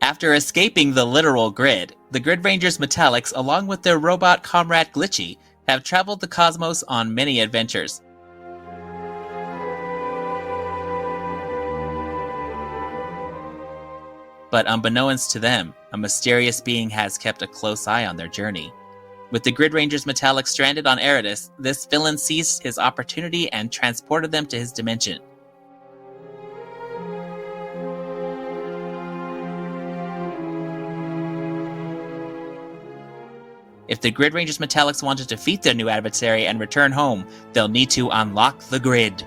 After escaping the literal grid, the Grid Rangers Metallix, along with their robot comrade Glitchy, have traveled the cosmos on many adventures. But unbeknownst to them, a mysterious being has kept a close eye on their journey. With the Grid Rangers Metallix stranded on Eridus, this villain seized his opportunity and transported them to his dimension. If the Grid Rangers Metallix want to defeat their new adversary and return home, they'll need to unlock the grid.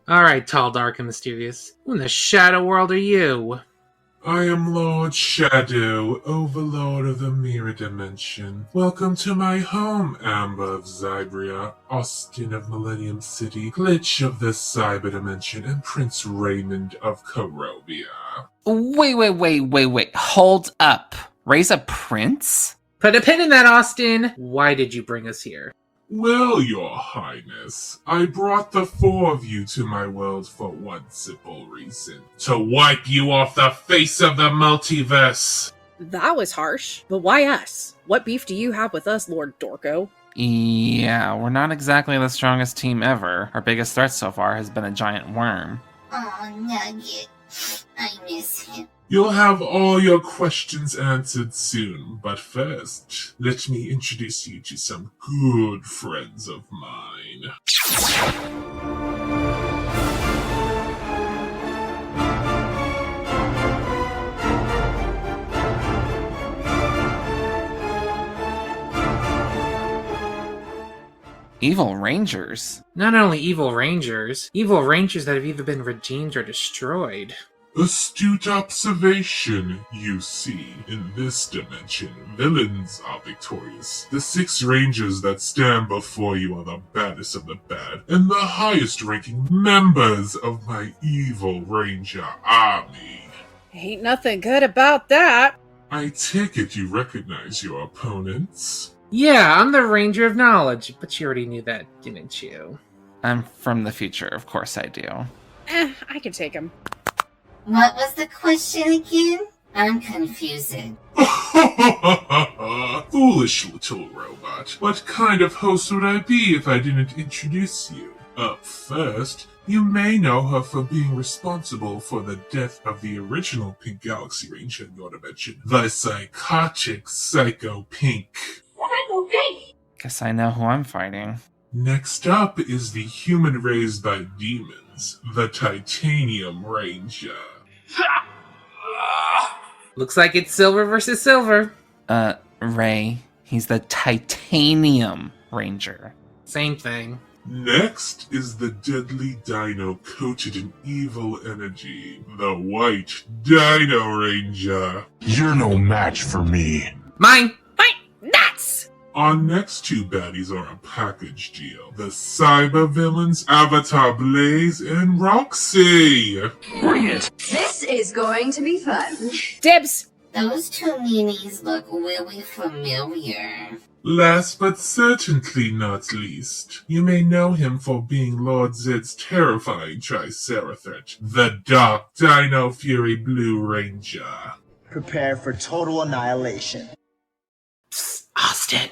Alright, tall, dark, and mysterious. Who in the Shadow World are you? I am Lord Shadow, Overlord of the Mirror Dimension. Welcome to my home, Amber of Zybria, Austin of Millennium City, Glitch of the Cyber Dimension, and Prince Raymond of Corobia. Wait. Hold up. Raise a prince? Put a pin in that, Austin. Why did you bring us here? Well, Your Highness, I brought the four of you to my world for one simple reason. To wipe you off the face of the multiverse! That was harsh. But why us? What beef do you have with us, Lord Dorko? Yeah, we're not exactly the strongest team ever. Our biggest threat so far has been a giant worm. Oh, Nugget. I miss him. You'll have all your questions answered soon, but first, let me introduce you to some good friends of mine. Evil Rangers? Not only evil Rangers that have either been redeemed or destroyed. Astute observation, you see. In this dimension, villains are victorious. The 6 Rangers that stand before you are the baddest of the bad, and the highest-ranking members of my evil Ranger army. Ain't nothing good about that. I take it you recognize your opponents? Yeah, I'm the Ranger of Knowledge, but you already knew that, didn't you? I'm from the future, of course I do. I can take him. What was the question again? I'm confused. Foolish little robot. What kind of host would I be if I didn't introduce you? Up first, you may know her for being responsible for the death of the original Pink Galaxy Ranger in your dimension, the psychotic Psycho Pink. Guess I know who I'm fighting. Next up is the human raised by demons, the Titanium Ranger. Looks like it's silver versus silver. Ray, he's the Titanium Ranger. Same thing. Next is the deadly dino coated in evil energy, the White Dino Ranger. You're no match for me. Mine! Nuts! Our next 2 baddies are a package deal. The cyber villains Avatar Blaze and Roxy. Bring it! This is going to be fun. Dibs! Those 2 meanies look really familiar. Last but certainly not least, you may know him for being Lord Zed's terrifying Triceratops, the Dark Dino Fury Blue Ranger. Prepare for total annihilation. Psst, Austin.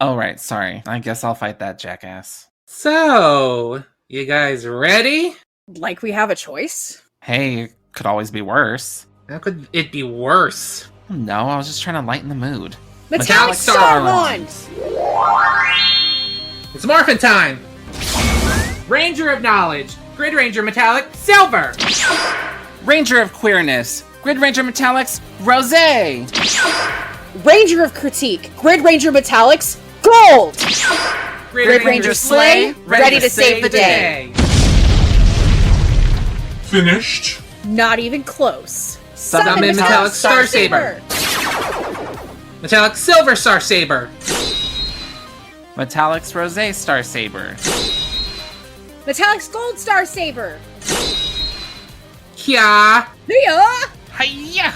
Oh, right, sorry. I guess I'll fight that jackass. So, you guys ready? Like we have a choice? Hey, it could always be worse. How could it be worse? No, I was just trying to lighten the mood. Metallic Star Ones! It's Morphin time! Ranger of Knowledge, Grid Ranger Metallic, Silver! Ranger of Queerness, Grid Ranger Metallix, Rosé! Ranger of Critique, Grid Ranger Metallix, Gold! Grid Ranger Slay, ready to save the day. Finished? Not even close. Summon Metallic Star Saber! Metallic Silver Star Saber! Metallix Rosé Star Saber. Metallic Gold Star Saber! Kya! Yeah! Hiya!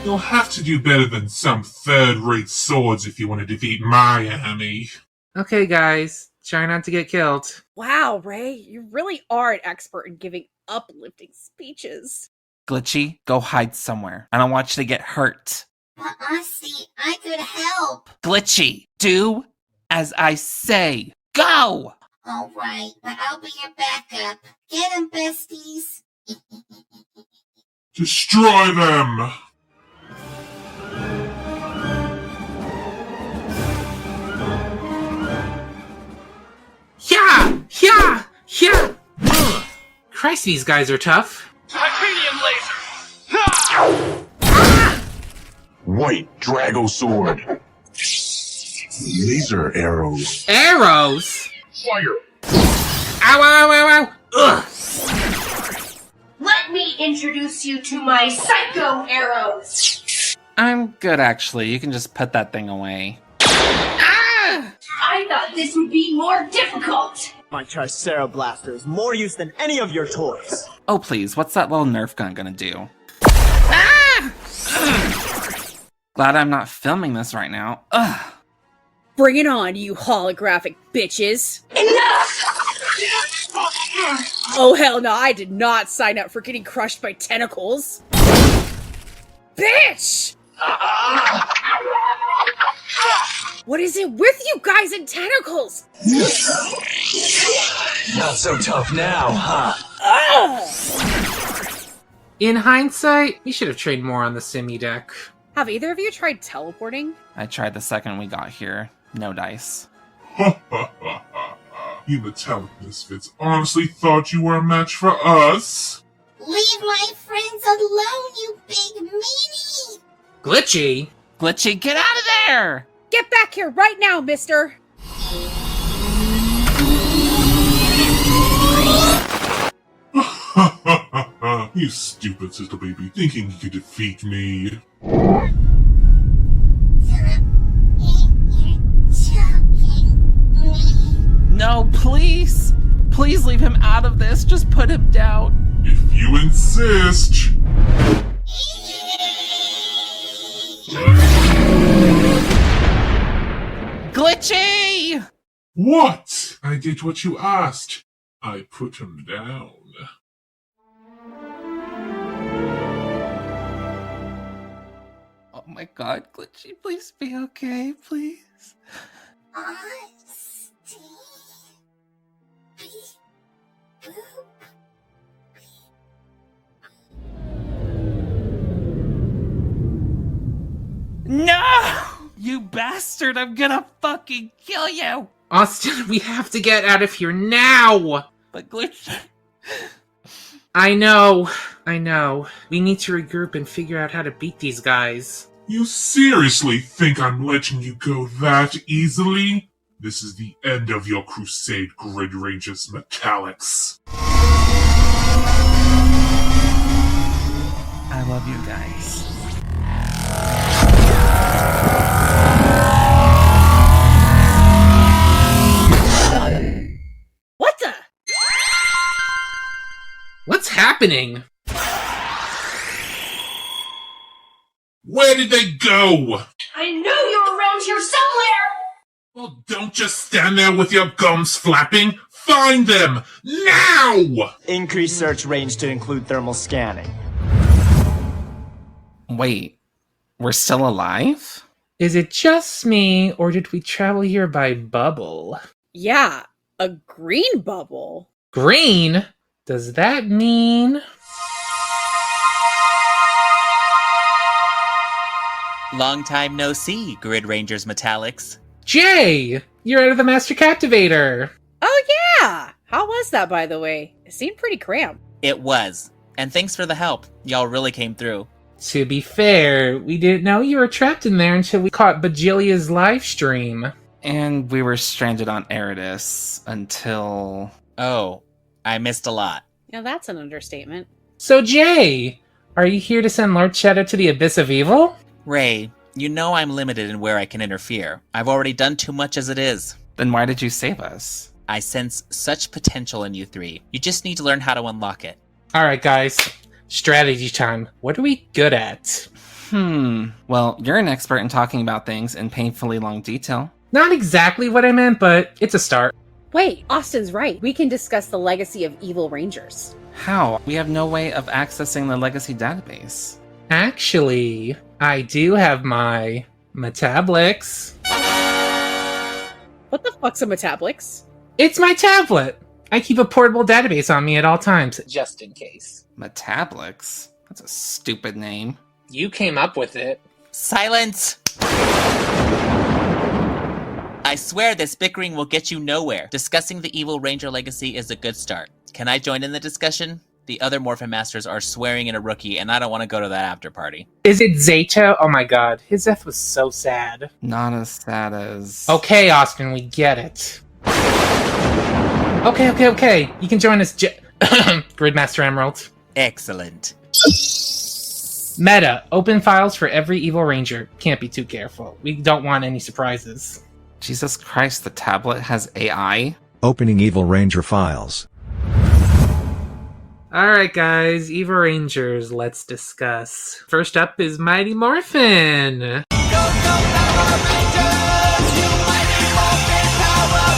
You'll have to do better than some third-rate swords if you want to defeat my army. Okay, guys, try not to get killed. Wow, Ray, you really are an expert in giving uplifting speeches. Glitchy, go hide somewhere. I don't want you to get hurt. But Austin, I could help. Glitchy, do as I say. Go! Alright, but I'll be your backup. Get 'em, besties. Destroy them! Yeah! Yeah! Yeah! Ugh. Christ, these guys are tough. Titanium laser! White Drago sword. Laser arrows. Arrows? Fire. Ow, ow, ow, ow! Ugh! Let me introduce you to my psycho arrows. I'm good, actually. You can just put that thing away. I thought this would be more difficult. My Charcero Blaster is more use than any of your toys. Oh, please, what's that little Nerf gun gonna do? Glad I'm not filming this right now. Ugh. Bring it on, you holographic bitches. Enough! Oh hell no, I did not sign up for getting crushed by tentacles. Bitch! What is it with you guys and tentacles? Not so tough now, huh? In hindsight, we should have trained more on the Simi deck. Have either of you tried teleporting? I tried the second we got here. No dice. Ha ha ha ha ha. You metallic misfits honestly thought you were a match for us? Leave my friends alone, you big meanie! Glitchy? Glitchy, get out of there! Get back here right now, mister! Ha ha ha ha. You stupid little baby, thinking you could defeat me. No, please! Please leave him out of this. Just put him down. If you insist. Glitchy! What? I did what you asked. I put him down. Oh my god, Glitchy, please be okay, please. Austin. Beep. Boop. No! You bastard, I'm gonna fucking kill you! Austin, we have to get out of here now! But Glitchy... I know. We need to regroup and figure out how to beat these guys. You seriously think I'm letting you go that easily? This is the end of your crusade, Grid Rangers Metallix. I love you guys. What the? What's happening? Where did they go? I knew you were around here somewhere! Well, don't just stand there with your gums flapping. Find them! Now! Increase search range to include thermal scanning. Wait, we're still alive? Is it just me, or did we travel here by bubble? Yeah, a green bubble. Green? Does that mean... Long time no see, Grid Rangers Metallix. Jay! You're out of the Master Captivator! Oh yeah! How was that, by the way? It seemed pretty cramped. It was. And thanks for the help. Y'all really came through. To be fair, we didn't know you were trapped in there until we caught Bajilia's live stream. And we were stranded on Eridus until... Oh, I missed a lot. Now that's an understatement. So Jay, are you here to send Lord Shadow to the Abyss of Evil? Ray, you know I'm limited in where I can interfere. I've already done too much as it is. Then why did you save us? I sense such potential in you three. You just need to learn how to unlock it. Alright guys, strategy time. What are we good at? Well, you're an expert in talking about things in painfully long detail. Not exactly what I meant, but it's a start. Wait, Austin's right. We can discuss the legacy of evil rangers. How? We have no way of accessing the legacy database. Actually, I do have my Metallix. What the fuck's a Metallix? It's my tablet. I keep a portable database on me at all times, just in case. Metallix? That's a stupid name. You came up with it. Silence! I swear this bickering will get you nowhere. Discussing the evil ranger legacy is a good start. Can I join in the discussion? The other Morphin Masters are swearing at a rookie, and I don't want to go to that after party. Is it Zato? Oh my god, his death was so sad. Not as sad as... Okay, Austin, we get it. Okay. You can join us, Gridmaster Emerald. Excellent. Meta, open files for every evil ranger. Can't be too careful. We don't want any surprises. Jesus Christ, the tablet has AI? Opening Evil Ranger files. Alright guys, Evil Rangers, let's discuss. First up is Mighty Morphin! Go, Power Rangers! You mighty Morphin Power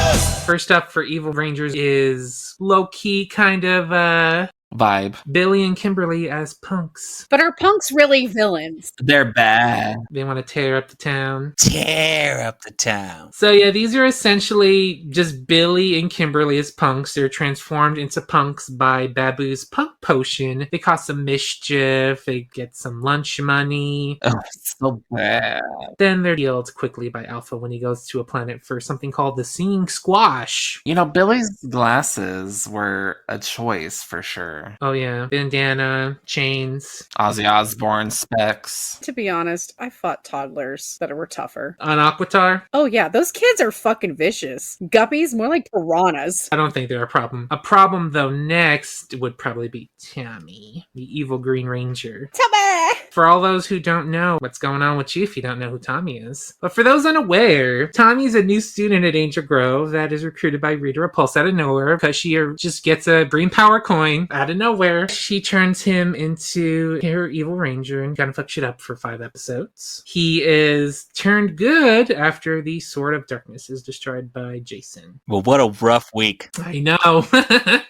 Rangers! First up for Evil Rangers is low-key kind of, Vibe. Billy and Kimberly as punks. But are punks really villains? They're bad. They want to tear up the town. Tear up the town. So yeah, these are essentially just Billy and Kimberly as punks. They're transformed into punks by Babu's punk potion. They cause some mischief. They get some lunch money. Oh, so bad. Then they're healed quickly by Alpha when he goes to a planet for something called the Singing Squash. You know, Billy's glasses were a choice for sure. Oh yeah, bandana, chains. Ozzy Osbourne, specs. To be honest, I fought toddlers that were tougher. On Aquatar? Oh yeah, those kids are fucking vicious. Guppies, more like piranhas. I don't think they're a problem. A problem, though, next would probably be Tommy, the evil Green Ranger. Tommy! For all those who don't know what's going on with you if you don't know who Tommy is. But for those unaware, Tommy's a new student at Angel Grove that is recruited by Rita Repulse out of nowhere because she just gets a green power coin out of nowhere. She turns him into her evil ranger and kind of fucks shit up for 5 episodes. He is turned good after the Sword of Darkness is destroyed by Jason. Well, what a rough week. I know.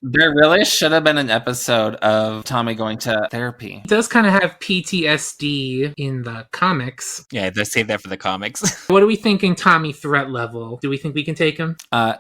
There really should have been an episode of Tommy going to therapy. He does kind of have PTSD in the comics. Yeah, they save that for the comics. What are we thinking Tommy threat level? Do we think we can take him?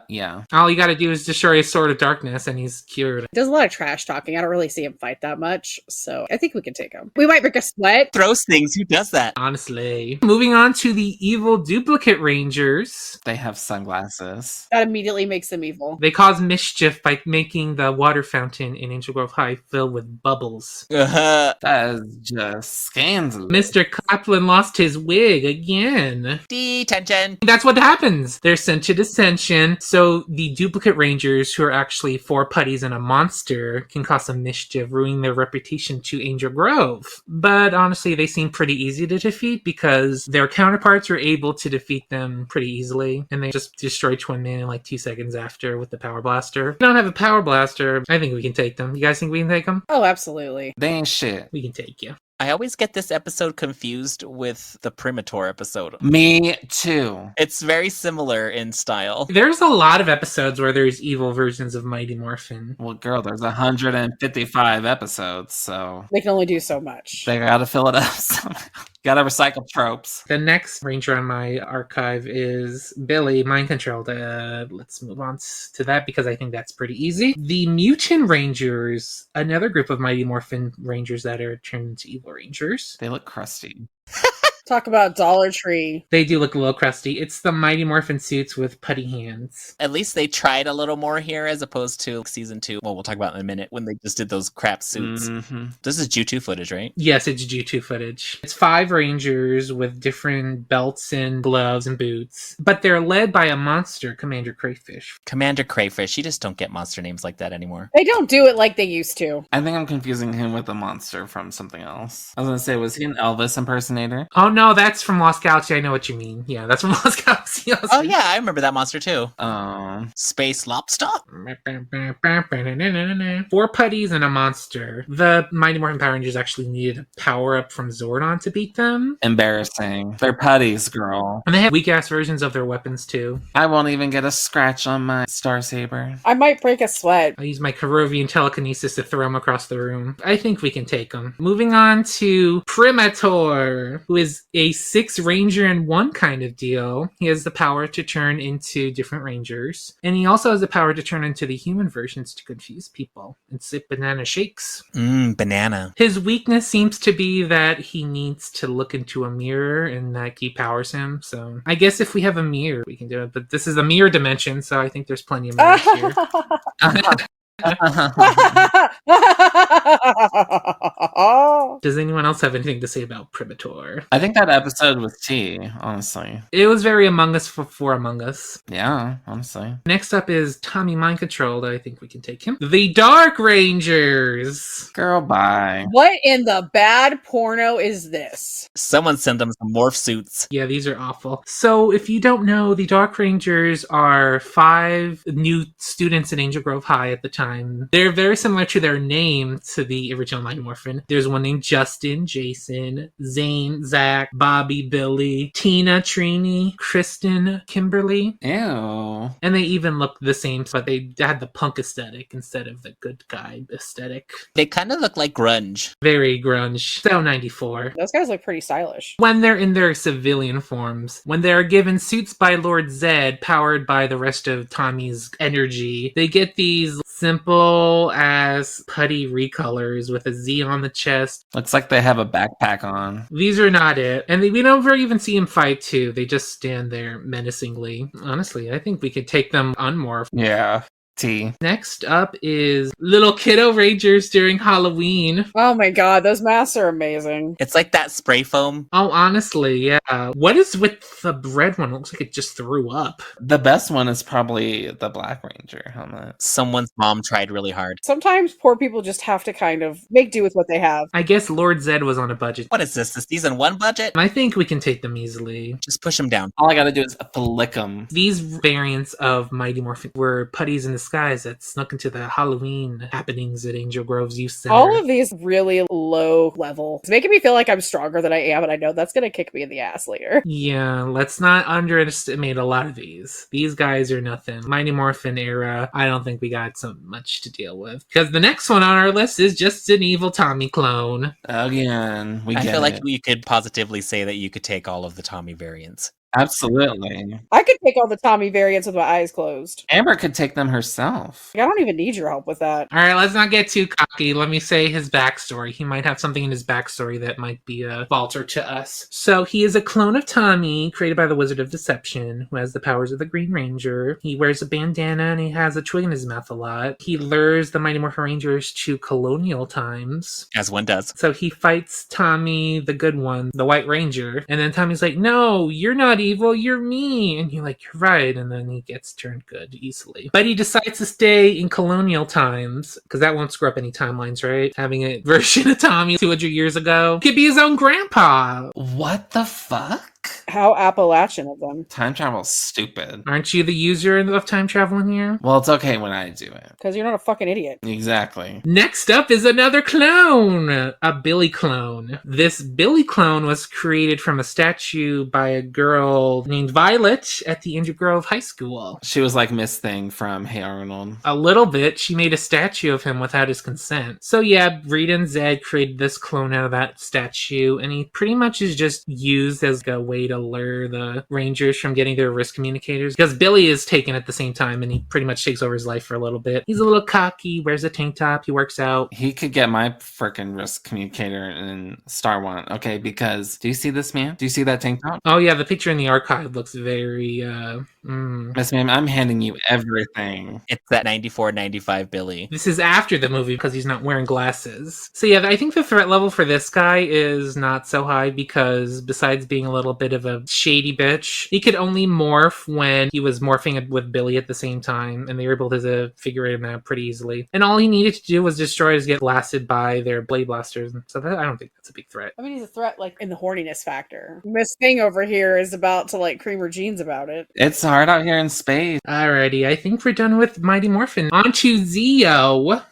Yeah. All you gotta do is destroy his Sword of Darkness and he's cured. Does a lot of trash talking. I don't really see him fight that much, so I think we can take him. We might break a sweat. Throws things. Who does that? Honestly. Moving on to the evil duplicate rangers. They have sunglasses. That immediately makes them evil. They cause mischief by making the water fountain in Angel Grove High fill with bubbles. Uh-huh. That is just scandalous. Mr. Kaplan lost his wig again. Detention. That's what happens. They're sent to Dissension, so the duplicate rangers, who are actually 4 putties and a monster, can cause some mischief, ruining their reputation to Angel Grove. But honestly, they seem pretty easy to defeat because their counterparts are able to defeat them pretty easily, and they just destroy Twin Man in like 2 seconds after with the Power Blaster. If we don't have a Power Blaster, I think we can take them. You guys think we can take them? Oh, absolutely. They ain't shit. We can take you. I always get this episode confused with the Primator episode. Me too. It's very similar in style. There's a lot of episodes where there's evil versions of Mighty Morphin. Well, girl, there's 155 episodes, so They can only do so much. they gotta fill it up somehow. Gotta recycle tropes. The next ranger on my archive is Billy, mind controlled. Let's move on to that because I think that's pretty easy. The Mutant Rangers, another group of Mighty Morphin Rangers that are turned into evil rangers. They look crusty. Talk about Dollar Tree. They do look a little crusty. It's the Mighty Morphin suits with putty hands. At least they tried a little more here as opposed to season 2. Well, we'll talk about it in a minute when they just did those crap suits. Mm-hmm. This is Ju2 footage, right? Yes, it's G2 footage. It's 5 rangers with different belts and gloves and boots. But they're led by a monster, Commander Crayfish. Commander Crayfish. You just don't get monster names like that anymore. They don't do it like they used to. I think I'm confusing him with a monster from something else. I was gonna say, was he an Elvis impersonator? Oh no, that's from Lost Galaxy. I know what you mean. Yeah, that's from Lost Galaxy. Oh yeah, I remember that monster too. Oh. Space Lobster? 4 putties and a monster. The Mighty Morphin Power Rangers actually needed a power-up from Zordon to beat them. Embarrassing. They're putties, girl. And they have weak-ass versions of their weapons, too. I won't even get a scratch on my Star Saber. I might break a sweat. I use my Karovian telekinesis to throw him across the room. I think we can take him. Moving on to Primator, who is a 6 ranger in 1 kind of deal. He has the power to turn into different rangers. And he also has the power to turn into the human versions to confuse people and sip banana shakes. Banana. His weakness seems to be that he needs to look into a mirror and that key-powers him. So I guess if we have a mirror, we can do it. But this is a mirror dimension, so I think there's plenty of mirrors here. Does anyone else have anything to say about Primator? I think that episode was tea, honestly. It was very Among Us for Among Us. Yeah, honestly. Next up is Tommy Mind Controlled. I think we can take him. The Dark Rangers. Girl, bye. What in the bad porno is this? Someone send them some morph suits. Yeah, these are awful. So if you don't know, the Dark Rangers are 5 new students in Angel Grove High at the time. They're very similar to their name to the original Mighty Morphin. There's one named Justin, Jason, Zane, Zach, Bobby, Billy, Tina, Trini, Kristen, Kimberly. Ew. And they even looked the same, but they had the punk aesthetic instead of the good guy aesthetic. They kind of look like grunge. Very grunge. So 94. Those guys look pretty stylish. When they're in their civilian forms, when they're given suits by Lord Zed, powered by the rest of Tommy's energy, they get these simple as putty recolors with a Z on the chest. Looks like they have a backpack on. These are not it. And we never even see them fight too. They just stand there menacingly. Honestly, I think we could take them unmorphed. Yeah. T. Next up is Little Kiddo Rangers during Halloween. Oh my god, those masks are amazing. It's like that spray foam. Oh, honestly, yeah. What is with the red one? It looks like it just threw up. The best one is probably the Black Ranger helmet. Someone's mom tried really hard. Sometimes poor people just have to kind of make do with what they have. I guess Lord Zed was on a budget. What is this? The season 1 budget? I think we can take them easily. Just push them down. All I gotta do is flick them. These variants of Mighty Morphin were putties in disguise that snuck into the Halloween happenings at Angel Grove's Youth Center. All of these really low level. It's making me feel like I'm stronger than I am, and I know that's going to kick me in the ass later. Yeah, let's not underestimate a lot of these. These guys are nothing. Mighty Morphin era, I don't think we got so much to deal with. Because the next one on our list is just an evil Tommy clone. Again, I feel like you could positively say that you could take all of the Tommy variants. Absolutely. I could take all the Tommy variants with my eyes closed. Amber could take them herself. I don't even need your help with that. All right, let's not get too cocky. Let me say his backstory. He might have something in his backstory that might be a falter to us. So he is a clone of Tommy, created by the Wizard of Deception, who has the powers of the Green Ranger. He wears a bandana and he has a twig in his mouth a lot. He lures the Mighty Morphin Rangers to colonial times. As one does. So he fights Tommy, the good one, the White Ranger. And then Tommy's like, no, you're not evil, you're me. And you're like, you're right. And then he gets turned good easily. But he decides to stay in colonial times, because that won't screw up any timelines, right? Having a version of Tommy 200 years ago could be his own grandpa. What the fuck? How Appalachian of them. Time travel's stupid. Aren't you the user of time traveling here? Well, it's okay when I do it. Because you're not a fucking idiot. Exactly. Next up is another clone, a Billy clone. This Billy clone was created from a statue by a girl named Violet at the Angel Grove High School. She was like Miss Thing from Hey Arnold. A little bit. She made a statue of him without his consent. So yeah, Rita and Zed created this clone out of that statue, and he pretty much is just used as a way to lure the Rangers from getting their wrist communicators, because Billy is taken at the same time and he pretty much takes over his life for a little bit. He's a little cocky, wears a tank top, he works out. He could get my frickin' wrist communicator in Star One, okay? Because do you see this man? Do you see that tank top? Oh yeah, the picture in the archive looks very Miss Ma'am, I'm handing you everything. It's that 94-95 Billy. This is after the movie because he's not wearing glasses. So yeah, I think the threat level for this guy is not so high because besides being a little bit of a shady bitch, he could only morph when he was morphing with Billy at the same time, and they were able to figure it out pretty easily. And all he needed to do was destroy us, get blasted by their blade blasters. So I don't think that's a big threat. I mean, he's a threat, like, in the horniness factor. Miss Thing over here is about to, like, cream her jeans about it. It's hard out here in space. Alrighty, I think we're done with Mighty Morphin. On to Zeo.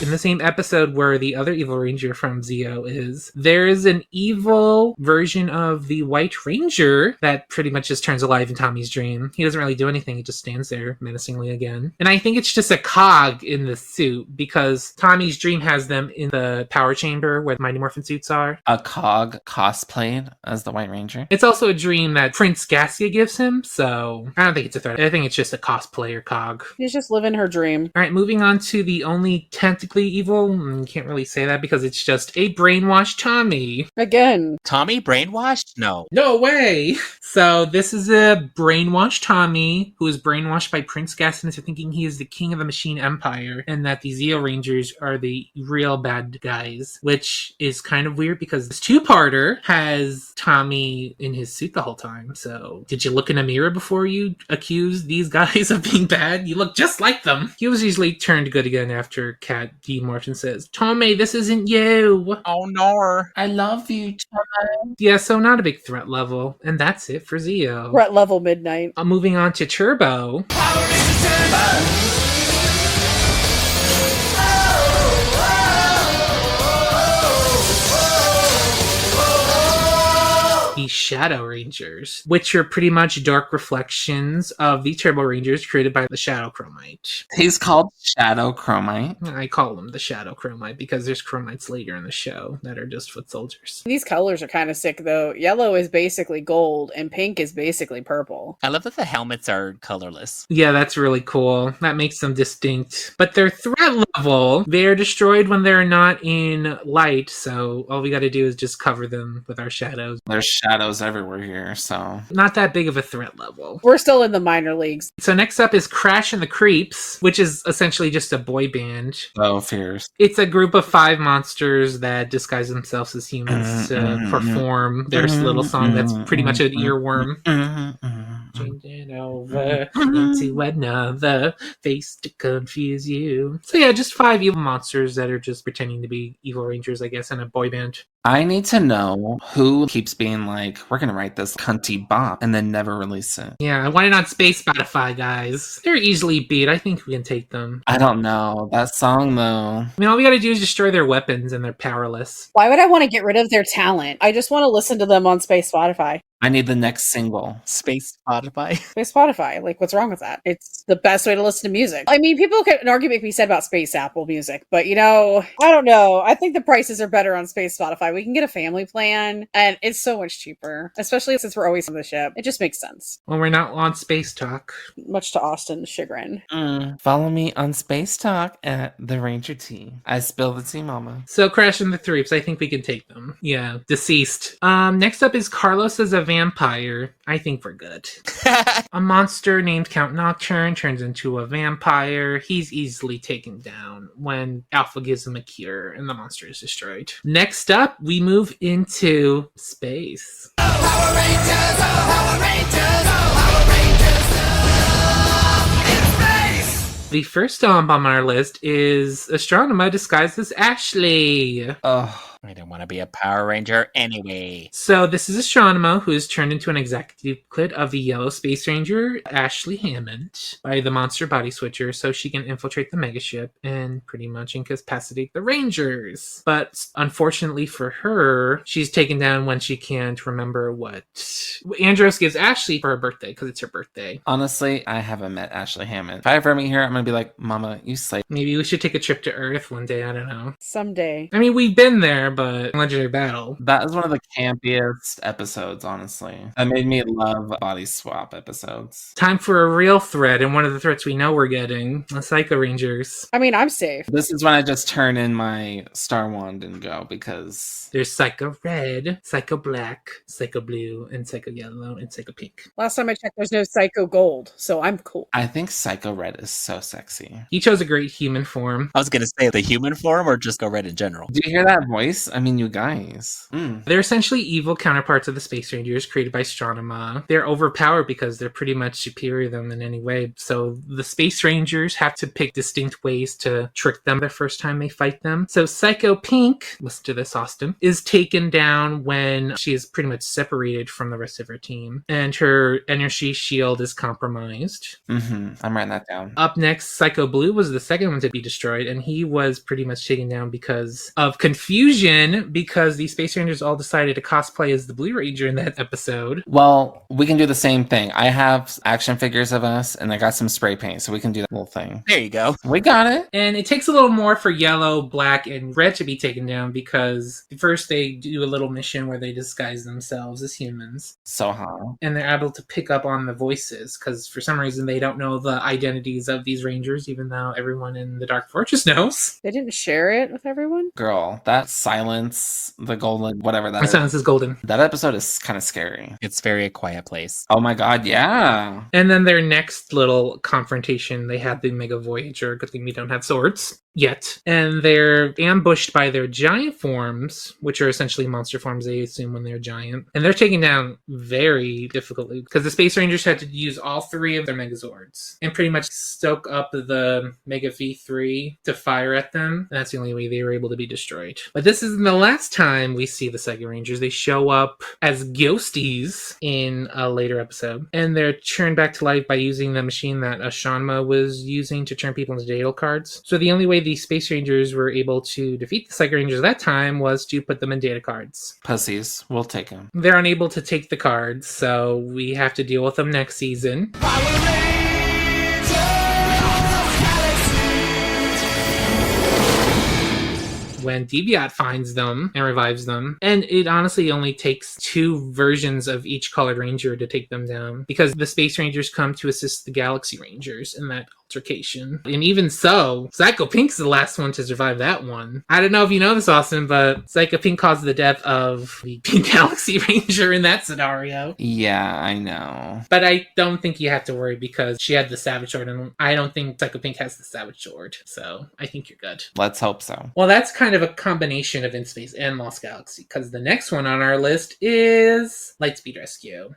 In the same episode where the other evil ranger from Zeo is, there is an evil version of the White Ranger that pretty much just turns alive in Tommy's dream. He doesn't really do anything, he just stands there menacingly again. And I think it's just a cog in the suit because Tommy's dream has them in the power chamber where the Mighty Morphin suits are. A cog cosplayed as the White Ranger. It's also a dream that Prince Gaskia gives him, so I don't think it's a threat. I think it's just a cosplayer cog. He's just living her dream. Alright, moving on to the only technically evil. Can't really say that because it's just a brainwashed Tommy. Again. Tommy brainwashed? No. No way! So this is a brainwashed Tommy who is brainwashed by Prince Gaston into thinking he is the king of the Machine Empire and that the Zeo Rangers are the real bad guys, which is kind of weird because this two-parter has Tommy in his suit the whole time. So did you look in a mirror before you accused these guys of being bad? You look just like them. He was usually turned good again after Cat demorphs and says, Tommy, this isn't you. Oh no. I love you, Tommy. Yeah, so not a big threat level. And that's it for Zeo. Threat level midnight. Moving on to Turbo. Power Rangers Turbo! The Shadow Rangers, which are pretty much dark reflections of the Turbo Rangers created by the Shadow Chromite. He's called Shadow Chromite. I call them the Shadow Chromite because there's Chromites later in the show that are just foot soldiers. These colors are kind of sick, though. Yellow is basically gold, and pink is basically purple. I love that the helmets are colorless. Yeah, that's really cool. That makes them distinct. But their threat level, they're destroyed when they're not in light, so all we gotta do is just cover them with our shadows. There's shadows everywhere here, so... Not that big of a threat level. We're still in the minor leagues. So next up is Crash and the Creeps, which is essentially just a boy band. Oh, fierce. It's a group of 5 monsters that disguise themselves as humans to perform their little song that's pretty much an earworm. Changing over into another face to confuse you. So yeah, just 5 evil monsters that are just pretending to be evil rangers, I guess, in a boy band. I need to know who keeps being like, we're gonna write this cunty bop and then never release it. Yeah, why not Space Spotify, guys? They're easily beat. I think we can take them. I don't know. That song, though. I mean, all we gotta do is destroy their weapons and they're powerless. Why would I want to get rid of their talent? I just want to listen to them on Space Spotify. I need the next single. Space Spotify. Space Spotify. Like, what's wrong with that? It's the best way to listen to music. I mean, people could, an argument can be said about Space Apple Music, but you know, I don't know. I think the prices are better on Space Spotify. We can get a family plan, and it's so much cheaper, especially since we're always on the ship. It just makes sense. Well, we're not on Space Talk. Much to Austin's chagrin. Follow me on Space Talk at the Ranger Tea. I spill the tea, mama. So Crash and the Threeps, I think we can take them. Yeah, deceased. Next up is Carlos as a vampire. I think we're good. A monster named Count Nocturne turns into a vampire. He's easily taken down when Alpha gives him a cure and the monster is destroyed. Next up, we move into space. Power Rangers, Power Rangers, Power Rangers, in space! The first stomp on our list is Astronema disguised as Ashley. Ugh. I don't want to be a Power Ranger anyway. So this is Astronema, who is turned into an exact duplicate of the yellow Space Ranger, Ashley Hammond, by the monster body switcher, so she can infiltrate the megaship and pretty much incapacitate the Rangers. But unfortunately for her, she's taken down when she can't remember what Andros gives Ashley for her birthday, because it's her birthday. Honestly, I haven't met Ashley Hammond. If I ever meet her, I'm gonna be like, Mama, you slay. Maybe we should take a trip to Earth one day, I don't know. Someday. I mean, we've been there, but Legendary Battle. That is one of the campiest episodes, honestly. That made me love body swap episodes. Time for a real threat, and one of the threats we know we're getting, the Psycho Rangers. I mean, I'm safe. This is when I just turn in my Star Wand and go, because There's Psycho Red, Psycho Black, Psycho Blue, and Psycho Yellow, and Psycho Pink. Last time I checked, there's no Psycho Gold, so I'm cool. I think Psycho Red is so sexy. He chose a great human form. I was going to say the human form or just go red in general. Do you hear that voice? I mean, you guys. They're essentially evil counterparts of the Space Rangers created by Astronema. They're overpowered because they're pretty much superior to them in any way. So the Space Rangers have to pick distinct ways to trick them the first time they fight them. So Psycho Pink, listen to this, Austin, is taken down when she is pretty much separated from the rest of her team. And her energy shield is compromised. I'm writing that down. Up next, Psycho Blue was the second one to be destroyed, and he was pretty much taken down because of confusion, because the Space Rangers all decided to cosplay as the Blue Ranger in that episode. Well, we can do the same thing. I have action figures of us, and I got some spray paint, so we can do that little thing. There you go. We got it. And it takes a little more for Yellow, Black, and Red to be taken down, because first they do a little mission where they disguise themselves as humans. So hot. And they're able to pick up on the voices, because for some reason they don't know the identities of these Rangers, even though everyone in the Dark Fortress knows. They didn't share it with everyone? Girl, that silence, the golden, whatever that My is. silence is golden. That episode is kind of scary. It's very a quiet place. Oh my god, yeah. And then their next little confrontation, they had the Mega Voyager. Good thing we don't have swords yet. And they're ambushed by their giant forms, which are essentially monster forms they assume when they're giant. And they're taken down very difficultly because the Space Rangers had to use all three of their Megazords and pretty much stoke up the Mega V3 to fire at them. And that's the only way they were able to be destroyed. But this isn't the last time we see the Psycho Rangers. They show up as ghosties in a later episode. And they're turned back to life by using the machine that Ashanma was using to turn people into data cards. So the only way the Space Rangers were able to defeat the Psycho Rangers at that time was to put them in data cards. Pussies. We'll take them. They're unable to take the cards, so we have to deal with them next season. When Deviat finds them and revives them. And it honestly only takes 2 versions of each colored ranger to take them down, because the Space Rangers come to assist the Galaxy Rangers in that altercation. And even so, Psycho Pink's the last one to survive that one. I don't know if you know this, Austin, but Psycho Pink caused the death of the Pink Galaxy Ranger in that scenario. Yeah, I know. But I don't think you have to worry because she had the Savage Sword, and I don't think Psycho Pink has the Savage Sword. So I think you're good. Let's hope so. Well, that's kind of a combination of In Space and Lost Galaxy, because the next one on our list is Lightspeed Rescue.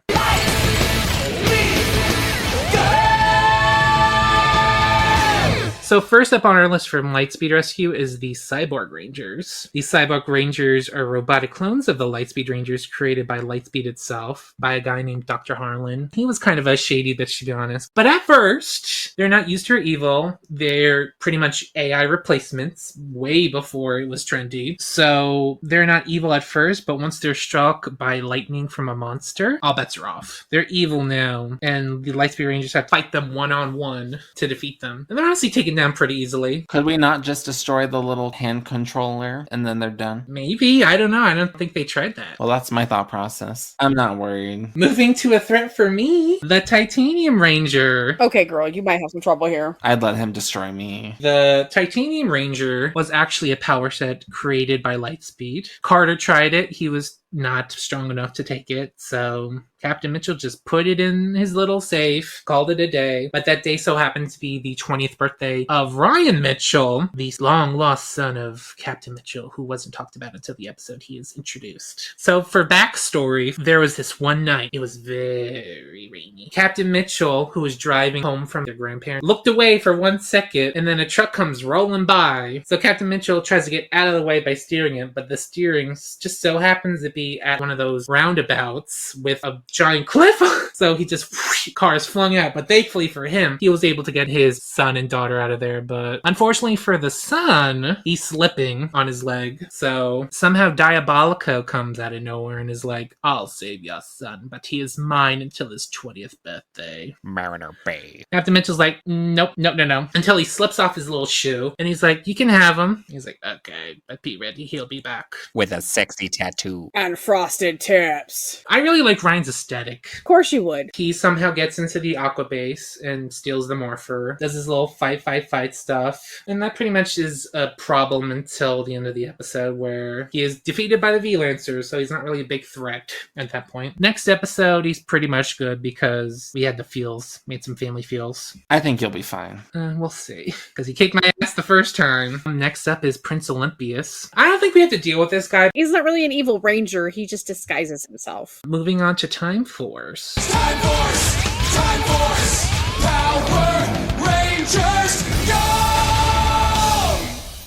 So first up on our list from Lightspeed Rescue is the Cyborg Rangers. These Cyborg Rangers are robotic clones of the Lightspeed Rangers created by Lightspeed itself, by a guy named Dr. Harlan. He was kind of a shady bitch, to be honest. But at first, they're not used to her evil. They're pretty much AI replacements, way before it was trendy. So they're not evil at first, but once they're struck by lightning from a monster, all bets are off. They're evil now, and the Lightspeed Rangers have to fight them one-on-one to defeat them. And they're honestly taken down pretty easily. Could we not just destroy the little hand controller and then they're done? Maybe. I don't know. I don't think they tried that. Well, that's my thought process. I'm not worried. Moving to a threat for me, the Titanium Ranger. Okay, girl, you might have some trouble here. I'd let him destroy me. The Titanium Ranger was actually a power set created by Lightspeed. Carter tried it. He was not strong enough to take it, so Captain Mitchell just put it in his little safe, called it a day. But that day so happened to be the 20th birthday of Ryan Mitchell, the long-lost son of Captain Mitchell, who wasn't talked about until the episode he is introduced. So for backstory, there was this one night, it was very rainy. Captain Mitchell, who was driving home from their grandparents, looked away for 1 second, and then a truck comes rolling by. So Captain Mitchell tries to get out of the way by steering it, but the steering just so happens to be at one of those roundabouts with a giant cliff So he just, car is flung out, but thankfully for him, he was able to get his son and daughter out of there. But unfortunately for the son, he's slipping on his leg. So somehow Diabolico comes out of nowhere and is like, I'll save your son, but he is mine until his 20th birthday. Mariner Bay. Captain Mitchell's like, nope, no. Until he slips off his little shoe. And he's like, you can have him. He's like, okay, but be ready, he'll be back. With a sexy tattoo. And frosted tips. I really like Ryan's aesthetic. Of course you would. He somehow gets into the Aqua base and steals the Morpher. Does his little fight stuff. And that pretty much is a problem until the end of the episode where he is defeated by the V-Lancers, so he's not really a big threat at that point. Next episode, he's pretty much good because we had the feels. Made some family feels. I think you'll be fine. We'll see. Because he kicked my ass the first time. Next up is Prince Olympius. I don't think we have to deal with this guy. He's not really an evil ranger. He just disguises himself. Moving on to Time Force. Time Force, Power Rangers, go!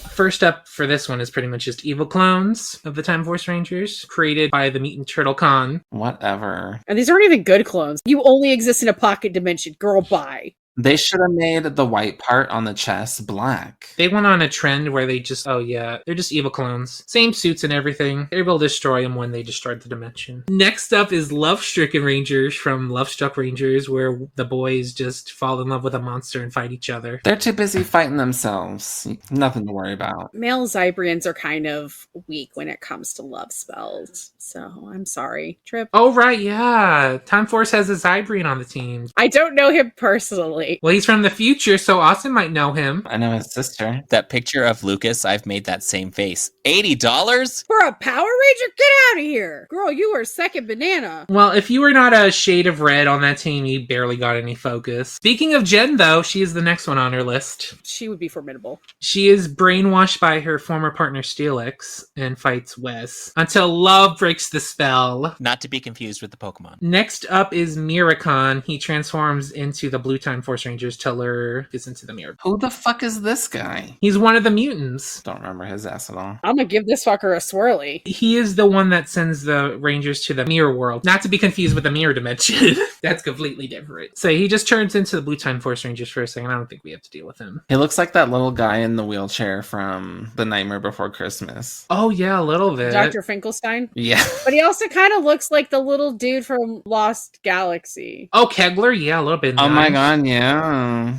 First up for this one is pretty much just evil clones of the Time Force Rangers, created by the Mutant Turtle Con. Whatever. And these aren't even good clones. You only exist in a pocket dimension. Girl, bye. They should have made the white part on the chest black. They went on a trend where they just, they're just evil clones. Same suits and everything. They will destroy them when they destroyed the dimension. Next up is Love-Stricken Rangers from Love-Struck Rangers, where the boys just fall in love with a monster and fight each other. They're too busy fighting themselves. Nothing to worry about. Male Zybrians are kind of weak when it comes to love spells. So, I'm sorry. Trip. Oh, right, yeah. Time Force has a Zybrian on the team. I don't know him personally. Well, he's from the future, so Austin might know him. I know his sister. That picture of Lucas, I've made that same face. $80? For a Power Ranger? Get out of here! Girl, you are second banana. Well, if you were not a shade of red on that team, you barely got any focus. Speaking of Jen, though, she is the next one on her list. She would be formidable. She is brainwashed by her former partner Steelix and fights Wes until love breaks the spell. Not to be confused with the Pokemon. Next up is Miracon. He transforms into the Blue Time Force Rangers till her gets into the mirror. Who the fuck is this guy? He's one of the mutants. Don't remember his ass at all. I'm gonna give this fucker a swirly. He is the one that sends the Rangers to the mirror world. Not to be confused with the mirror dimension. That's completely different. So he just turns into the Blue Time Force Rangers for a second. I don't think we have to deal with him. He looks like that little guy in the wheelchair from The Nightmare Before Christmas. Oh yeah, a little bit. Dr. Finkelstein? Yeah. But he also kind of looks like the little dude from Lost Galaxy. Oh, Kegler? Yeah, a little bit. Oh my god, yeah.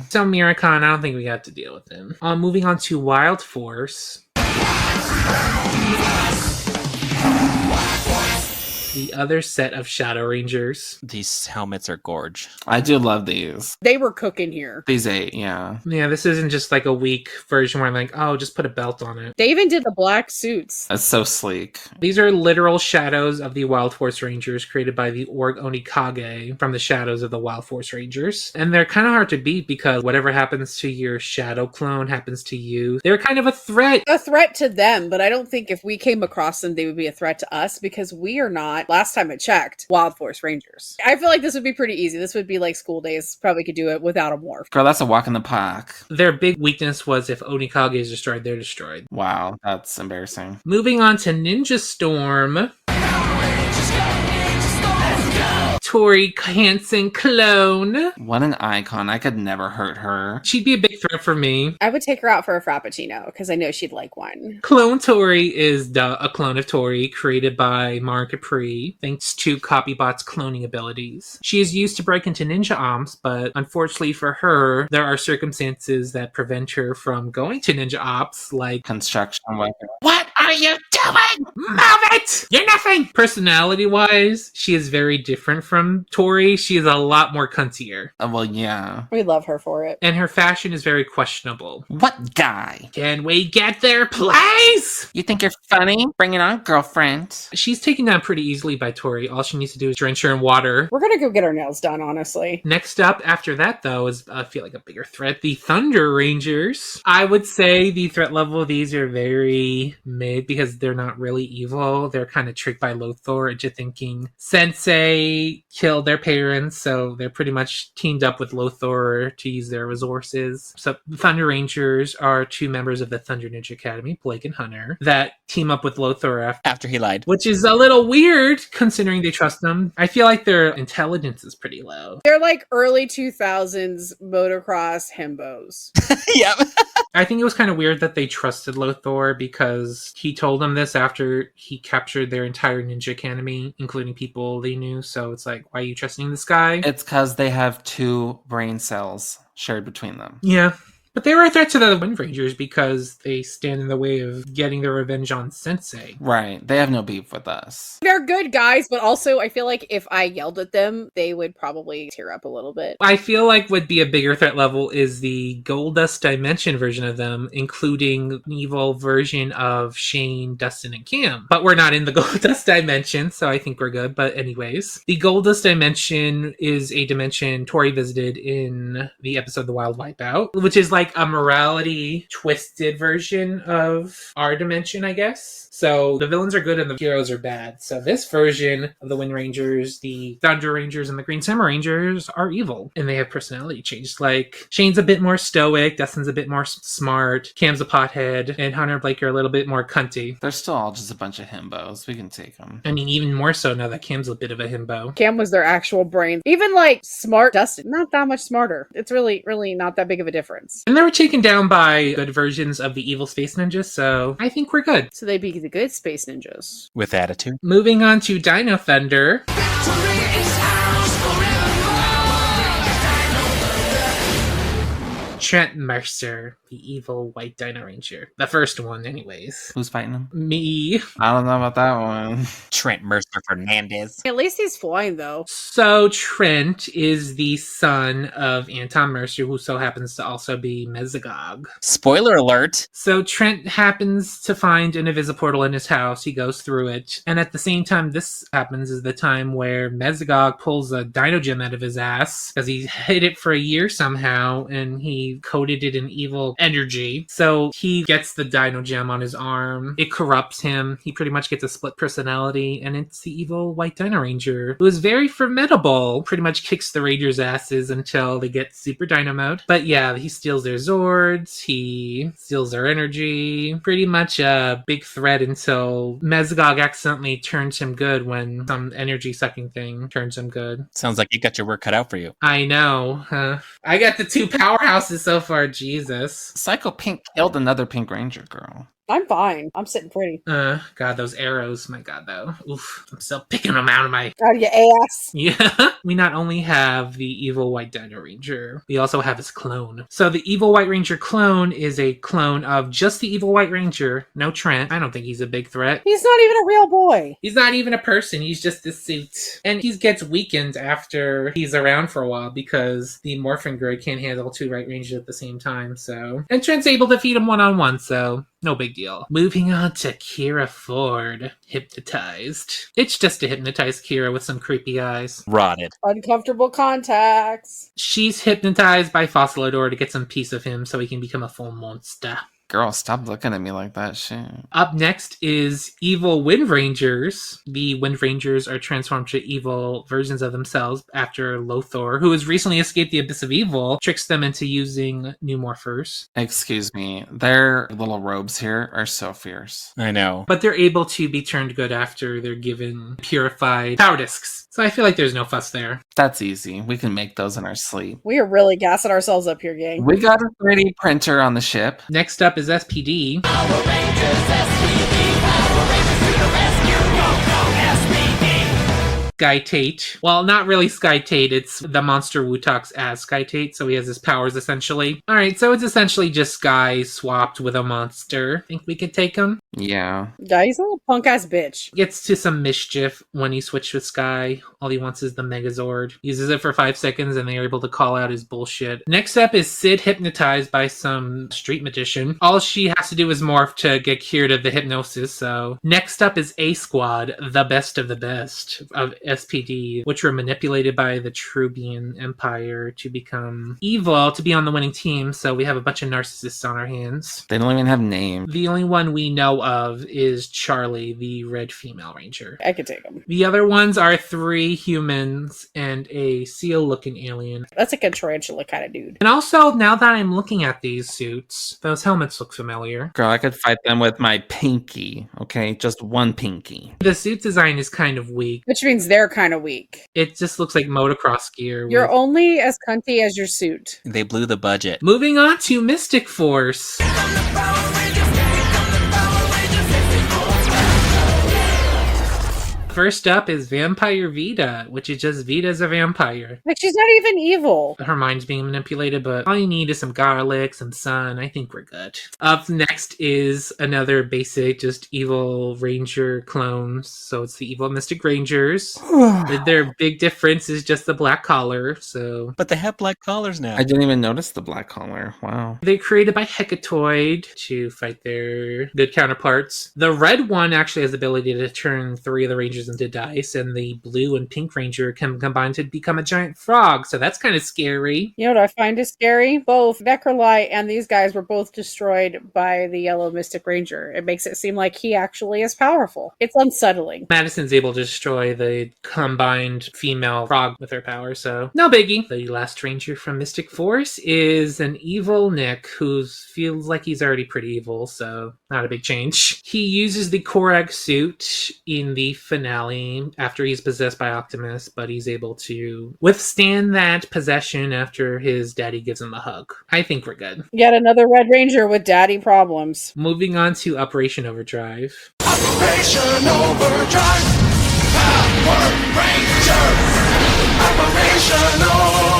So Miracon, I don't think we got to deal with him. Moving on to Wild Force. The other set of Shadow Rangers. These helmets are gorge. I do love these. They were cooking here. These 8, yeah. Yeah, this isn't just like a weak version where I'm like, oh, just put a belt on it. They even did the black suits. That's so sleek. These are literal shadows of the Wild Force Rangers created by the Org Onikage from the shadows of the Wild Force Rangers. And they're kind of hard to beat because whatever happens to your shadow clone happens to you. They're kind of a threat. A threat to them, but I don't think if we came across them, they would be a threat to us because we are not, last time I checked, Wild Force Rangers. I feel like this would be pretty easy. This would be like school days. Probably could do it without a morph. Girl, that's a walk in the park. Their big weakness was if Onikage is destroyed, they're destroyed. Wow, that's embarrassing. Moving on to Ninja Storm. Tori Hansen clone. What an icon. I could never hurt her. She'd be a big threat for me. I would take her out for a Frappuccino because I know she'd like one. Clone Tori is a clone of Tori created by Mara Capri thanks to Copybot's cloning abilities. She is used to break into ninja ops, but unfortunately for her, there are circumstances that prevent her from going to ninja ops, like construction weapon. What are you doing? Move it! You're nothing! Personality-wise, she is very different from Tori. She is a lot more cuntier. Well, yeah. We love her for it. And her fashion is very questionable. What guy? Can we get there, please? You think you're funny? Bring it on, girlfriend. She's taken down pretty easily by Tori. All she needs to do is drench her in water. We're gonna go get our nails done, honestly. Next up, after that, though, is, I feel like, a bigger threat. The Thunder Rangers. I would say the threat level of these are very mid made because they're not really evil. They're kind of tricked by Lothor into thinking Sensei killed their parents, so they're pretty much teamed up with Lothor to use their resources. So the Thunder Rangers are 2 members of the Thunder Ninja Academy, Blake and Hunter, that team up with Lothor After he lied. which is a little weird considering they trust them. I feel like their intelligence is pretty low. They're like early 2000s motocross himbos. Yep. I think it was kind of weird that they trusted Lothor because he told them this after he captured their entire ninja academy, including people they knew. So it's like, why are you trusting this guy? It's because they have 2 brain cells shared between them. Yeah. But they were a threat to the Wind Rangers because they stand in the way of getting their revenge on Sensei. Right. They have no beef with us. They're good guys, but also I feel like if I yelled at them, they would probably tear up a little bit. I feel like would be a bigger threat level is the Goldust Dimension version of them, including an evil version of Shane, Dustin, and Cam. But we're not in the Goldust Dimension, so I think we're good. But anyways, the Goldust Dimension is a dimension Tori visited in the episode The Wild Wipeout, which is like a morality twisted version of our dimension, I guess. So the villains are good and the heroes are bad. So this version of the Wind Rangers, the Thunder Rangers, and the Green Summer Rangers are evil. And they have personality change. Like, Shane's a bit more stoic, Dustin's a bit more smart, Cam's a pothead, and Hunter and Blake are a little bit more cunty. They're still all just a bunch of himbos. We can take them. I mean, even more so now that Cam's a bit of a himbo. Cam was their actual brain. Even like smart Dustin, not that much smarter. It's really, really not that big of a difference. And they were taken down by good versions of the evil space ninjas, so I think we're good. So they'd be the good space ninjas. With attitude. Moving on to Dino Thunder. Trent Mercer, the evil white Dino Ranger. The first one, anyways. Who's fighting him? Me. I don't know about that one. Trent Mercer Fernandez. At least he's flying, though. So Trent is the son of Anton Mercer, who so happens to also be Mesogog. Spoiler alert. So Trent happens to find an invisible portal in his house. He goes through it. And at the same time this happens is the time where Mesogog pulls a dino gem out of his ass because he hid it for a year somehow and he coated it in evil energy. So he gets the dino gem on his arm. It corrupts him. He pretty much gets a split personality, and it's the evil white Dino Ranger, who is very formidable. Pretty much kicks the Rangers' asses until they get Super Dino mode. But yeah, he steals their Zords. He steals their energy. Pretty much a big threat until Mesogog accidentally turns him good when some energy sucking thing turns him good. Sounds like you got your work cut out for you. I know. I got the 2 powerhouses so far, Jesus. Psycho Pink killed another Pink Ranger girl. I'm fine. I'm sitting pretty. God, those arrows. My God, though. Oof. I'm still picking them out of my... Out of your ass. Yeah. We not only have the evil white Dino Ranger, we also have his clone. So the evil white Ranger clone is a clone of just the evil white Ranger. No Trent. I don't think he's a big threat. He's not even a real boy. He's not even a person. He's just a suit. And he gets weakened after he's around for a while because the Morphin grid can't handle 2 right Rangers at the same time, so... And Trent's able to feed him one-on-one, so... No big deal. Moving on to Kira Ford. Hypnotized. It's just to hypnotize Kira with some creepy eyes. Rotted. Uncomfortable contacts. She's hypnotized by Fossilodor to get some piece of him so he can become a full monster. Girl, stop looking at me like that shit. Up next is evil Wind Rangers. The Wind Rangers are transformed to evil versions of themselves after Lothor, who has recently escaped the Abyss of Evil, tricks them into using new morphers. Excuse me. Their little robes here are so fierce. I know. But they're able to be turned good after they're given purified power discs. So I feel like there's no fuss there. That's easy. We can make those in our sleep. We are really gassing ourselves up here, gang. We got a 3D printer on the ship. Next up is SPD. Power Rangers, SPD, Power Rangers to the rescue, go, SPD. Sky Tate. Well, not really Sky Tate. It's the monster Wu talks as Sky Tate, so he has his powers essentially. Alright, so it's essentially just Sky swapped with a monster. Think we could take him? Yeah. Yeah, he's a little punk ass bitch. Gets to some mischief when he switched with Sky. All he wants is the Megazord. Uses it for 5 seconds and they're able to call out his bullshit. Next up is Sid hypnotized by some street magician. All she has to do is morph to get cured of the hypnosis, so... Next up is A-Squad, the best of the best of SPD, which were manipulated by the Trubian Empire to become evil, to be on the winning team. So we have a bunch of narcissists on our hands. They don't even have names. The only one we know of is Charlie, the red female ranger. I could take them. The other ones are 3 humans and a seal-looking alien. That's like a tarantula kind of dude. And also, now that I'm looking at these suits, those helmets look familiar. Girl, I could fight them with my pinky, okay? Just one pinky. The suit design is kind of weak. Which means they're kind of weak. It just looks like motocross gear. You're only as cunty as your suit. They blew the budget. Moving on to Mystic Force. First up is Vampire Vita, which is just Vita as a vampire. Like, she's not even evil. Her mind's being manipulated, but all you need is some garlic, some sun. I think we're good. Up next is another basic, just evil ranger clone. So it's the evil Mystic Rangers. Their big difference is just the black collar, so... But they have black collars now. I didn't even notice the black collar. Wow. They're created by Hecatoid to fight their good counterparts. The red one actually has the ability to turn 3 of the Rangers into dice, and the blue and pink ranger can combine to become a giant frog, so that's kind of scary. You know what I find is scary? Both Necrolite and these guys were both destroyed by the yellow Mystic Ranger. It makes it seem like he actually is powerful. It's unsettling. Madison's able to destroy the combined female frog with her power, so no biggie. The last ranger from Mystic Force is an evil Nick who feels like he's already pretty evil, so not a big change. He uses the Korag suit in the finale after he's possessed by Optimus, but he's able to withstand that possession after his daddy gives him a hug. I think we're good. Yet another Red Ranger with daddy problems. Moving on to Operation Overdrive. Operation Overdrive! Power Rangers! Operation Overdrive!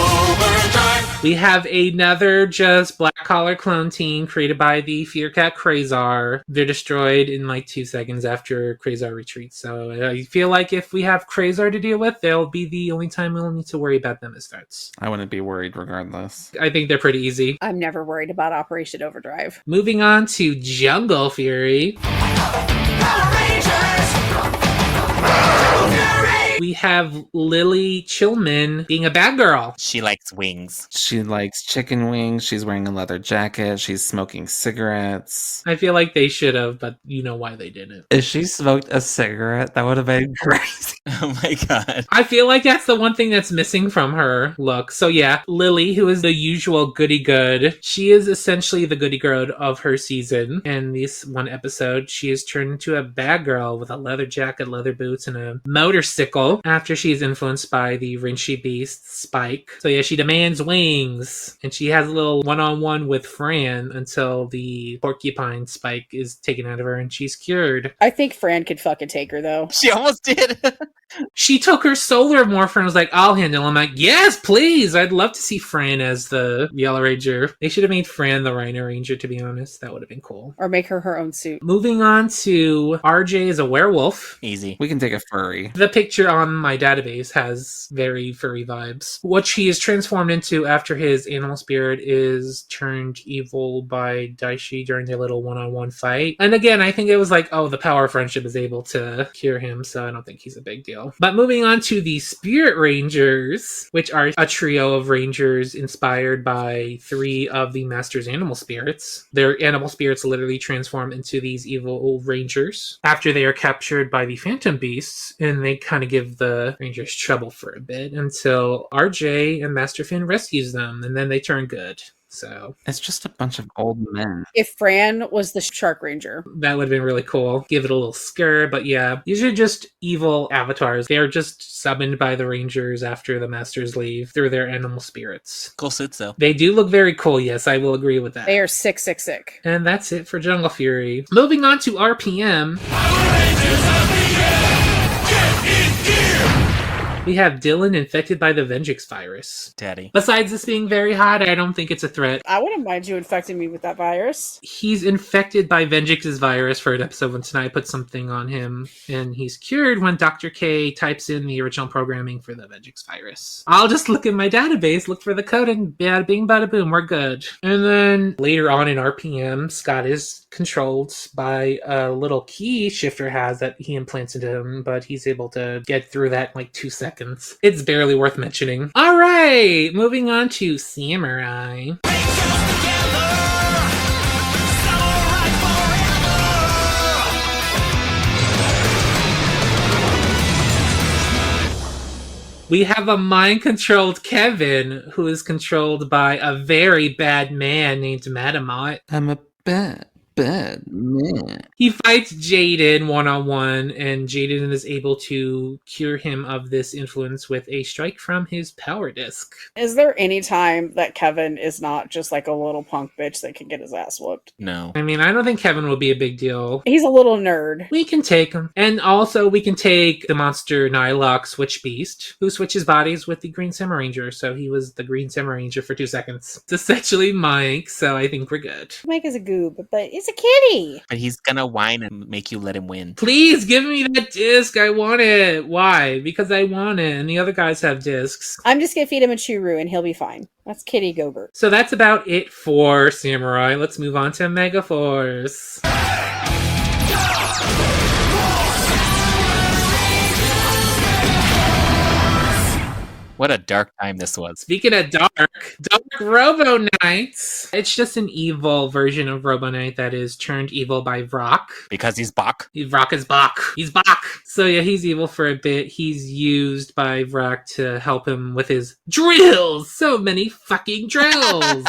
We have another just black collar clone team created by the Fear Cat Quasar. They're destroyed in like 2 seconds after Quasar retreats. So I feel like if we have Quasar to deal with, they'll be the only time we'll need to worry about them as threats. I wouldn't be worried regardless. I think they're pretty easy. I'm never worried about Operation Overdrive. Moving on to Jungle Fury. Power Rangers! We have Lily Chillman being a bad girl. She likes wings. She likes chicken wings. She's wearing a leather jacket. She's smoking cigarettes. I feel like they should have, but you know why they didn't. If she smoked a cigarette, that would have been crazy. Oh my god. I feel like that's the one thing that's missing from her look. So yeah, Lily, who is the usual goody-good, she is essentially the goody-good of her season. In this one episode, she is turned into a bad girl with a leather jacket, leather boots, and a motorcycle after she is influenced by the Rinchy Beast, Spike. So yeah, she demands wings, and she has a little one-on-one with Fran until the porcupine Spike is taken out of her and she's cured. I think Fran could fucking take her, though. She almost did. She took her solar Morphin and was like, I'll handle him. I'm like, yes, please. I'd love to see Fran as the Yellow Ranger. They should have made Fran the Rhino Ranger, to be honest. That would have been cool. Or make her own suit. Moving on to RJ as a werewolf. Easy. We can take a furry. The picture on my database has very furry vibes. What she is transformed into after his animal spirit is turned evil by Daishi during their little one-on-one fight. And again, I think it was like, oh, the power of friendship is able to cure him, so I don't think he's a big deal. But moving on to the Spirit Rangers, which are a trio of rangers inspired by 3 of the Master's animal spirits. Their animal spirits literally transform into these evil rangers after they are captured by the Phantom Beasts, and they kind of give the rangers trouble for a bit until RJ and Master Finn rescues them, and then they turn good. So it's just a bunch of old men. If Fran was the Shark Ranger, that would have been really cool. Give it a little scare, but yeah, these are just evil avatars. They are just summoned by the Rangers after the Masters leave through their animal spirits. Cool suits, though. They do look very cool, yes, I will agree with that. They are sick. And that's it for Jungle Fury. Moving on to RPM. Power Rangers of the air! Get in gear! We have Dylan infected by the Venjix virus. Daddy. Besides this being very hot, I don't think it's a threat. I wouldn't mind you infecting me with that virus. He's infected by Venjix's virus for an episode when Tonight put something on him, and he's cured when Dr. K types in the original programming for the Venjix virus. I'll just look in my database, look for the code, and bada bing bada boom, we're good. And then later on in RPM, Scott is controlled by a little key Shifter has that he implants into him, but he's able to get through that in like 2 seconds. It's barely worth mentioning. Alright, moving on to Samurai. We have a mind-controlled Kevin who is controlled by a very bad man named Madamot. I'm a bad man. He fights Jaden one-on-one, and Jaden is able to cure him of this influence with a strike from his power disc. Is there any time that Kevin is not just like a little punk bitch that can get his ass whooped? No. I mean, I don't think Kevin will be a big deal. He's a little nerd. We can take him. And also, we can take the monster Nylok Switch Beast, who switches bodies with the Green Samurai Ranger, so he was the Green Samurai Ranger for 2 seconds. It's essentially Mike, so I think we're good. Mike is a goob, but it's a kitty. But he's gonna whine and make you let him win. Please give me that disc. I want it. Why? Because I want it, and the other guys have discs. I'm just gonna feed him a Churu and he'll be fine. That's Kitty Gobert. So that's about it for Samurai. Let's move on to Megaforce. What a dark time this was. Speaking of dark Robo Knight. It's just an evil version of Robo Knight that is turned evil by Vrock. Because he's Bach. Vrock is Bach. He's Bach. So yeah, he's evil for a bit. He's used by Vrock to help him with his drills. So many fucking drills.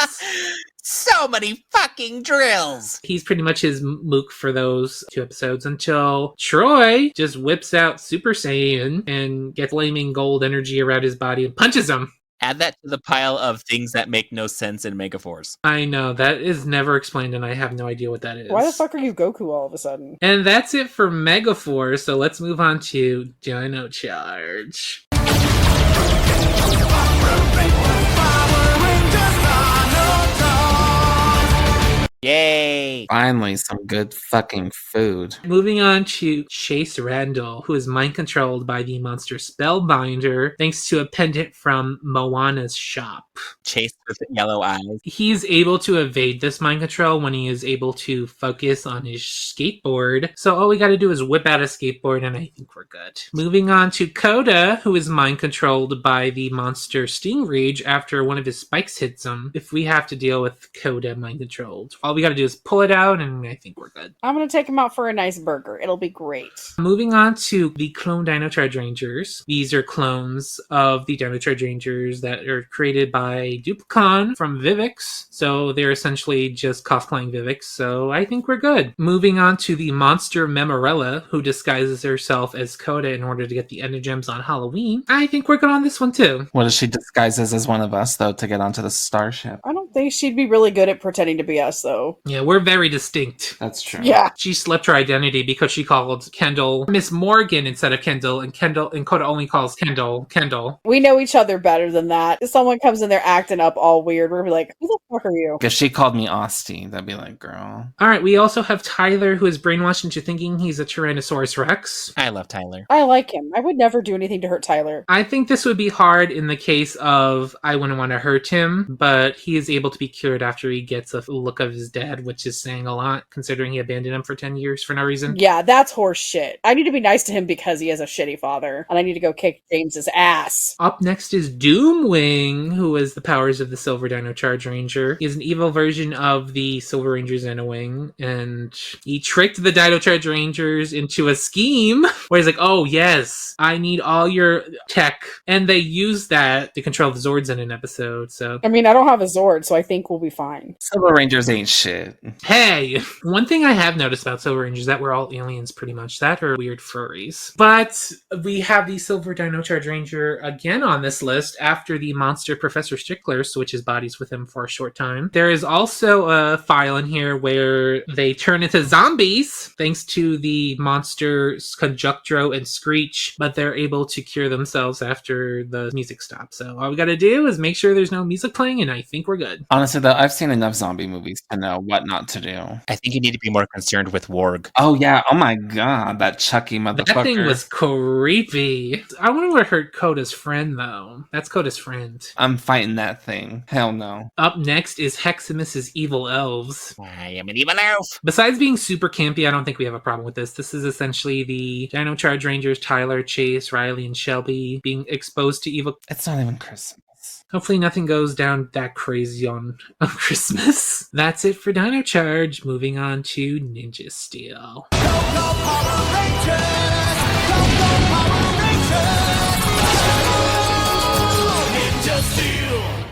So many fucking drills! He's pretty much his mook for those 2 episodes until Troy just whips out Super Saiyan and gets flaming gold energy around his body and punches him. Add that to the pile of things that make no sense in Megaforce. I know, that is never explained and I have no idea what that is. Why the fuck are you Goku all of a sudden? And that's it for Megaforce, so let's move on to Dino Charge. Yay! Finally, some good fucking food. Moving on to Chase Randall, who is mind-controlled by the monster Spellbinder, thanks to a pendant from Moana's shop. Chase with yellow eyes. He's able to evade this mind control when he is able to focus on his skateboard. So all we gotta do is whip out a skateboard and I think we're good. Moving on to Coda, who is mind-controlled by the monster Stingrage after one of his spikes hits him. If we have to deal with Coda mind-controlled, all we gotta do is pull it out and I think we're good. I'm gonna take him out for a nice burger. It'll be great. Moving on to the clone Dino Charge Rangers. These are clones of the Dino Charge Rangers that are created by Duplicon from Vivix. So they're essentially just cosplaying Vivix. So I think we're good. Moving on to the monster Memorella, who disguises herself as Coda in order to get the Endergems on Halloween. I think we're good on this one too. What if she disguises as one of us, though, to get onto the starship? I don't think she'd be really good at pretending to be us, though. Yeah, we're very distinct. That's true. Yeah. She slipped her identity because she called Kendall Miss Morgan instead of Kendall, and Coda only calls Kendall. We know each other better than that. If someone comes in there acting up all weird, we're gonna be like, who the fuck are you? If she called me Austin, that'd be like, girl. Alright, we also have Tyler, who is brainwashed into thinking he's a Tyrannosaurus Rex. I love Tyler. I like him. I would never do anything to hurt Tyler. I think this would be hard in the case of I wouldn't want to hurt him, but he is able to be cured after he gets a look of his dad, which is saying a lot, considering he abandoned him for 10 years for no reason. Yeah, that's horse shit. I need to be nice to him because he has a shitty father, and I need to go kick James's ass. Up next is Doomwing, who has the powers of the Silver Dino Charge Ranger. He is an evil version of the Silver Ranger Xenowing, and he tricked the Dino Charge Rangers into a scheme where he's like, oh yes, I need all your tech, and they use that to control the Zords in an episode, so... I mean, I don't have a Zord, so I think we'll be fine. Silver Rangers ain't shit. Hey, one thing I have noticed about Silver Rangers is that we're all aliens pretty much. That are weird furries. But we have the Silver Dino Charge Ranger again on this list after the monster Professor Strickler switches bodies with him for a short short time. There is also a file in here where they turn into zombies thanks to the monsters Conjunctro and Screech, but they're able to cure themselves after the music stops. So all we gotta do is make sure there's no music playing, and I think we're good. Honestly, though, I've seen enough zombie movies to know what not to do. I think you need to be more concerned with Warg. Oh, yeah. Oh, my God. That Chucky motherfucker. That thing was creepy. I wonder what hurt Coda's friend, though. That's Coda's friend. I'm fighting that thing. Hell no. Up next is Heximus's Evil Elves. I am an evil elf. Besides being super campy, I don't think we have a problem with this. This is essentially the Dino Charge Rangers, Tyler, Chase, Riley, and Shelby being exposed to evil. It's not even Christmas. Hopefully nothing goes down that crazy on Christmas. That's it for Dino Charge. Moving on to Ninja Steel. Go, go, Power Rangers! Go, go, Power Rangers! Ninja Steel!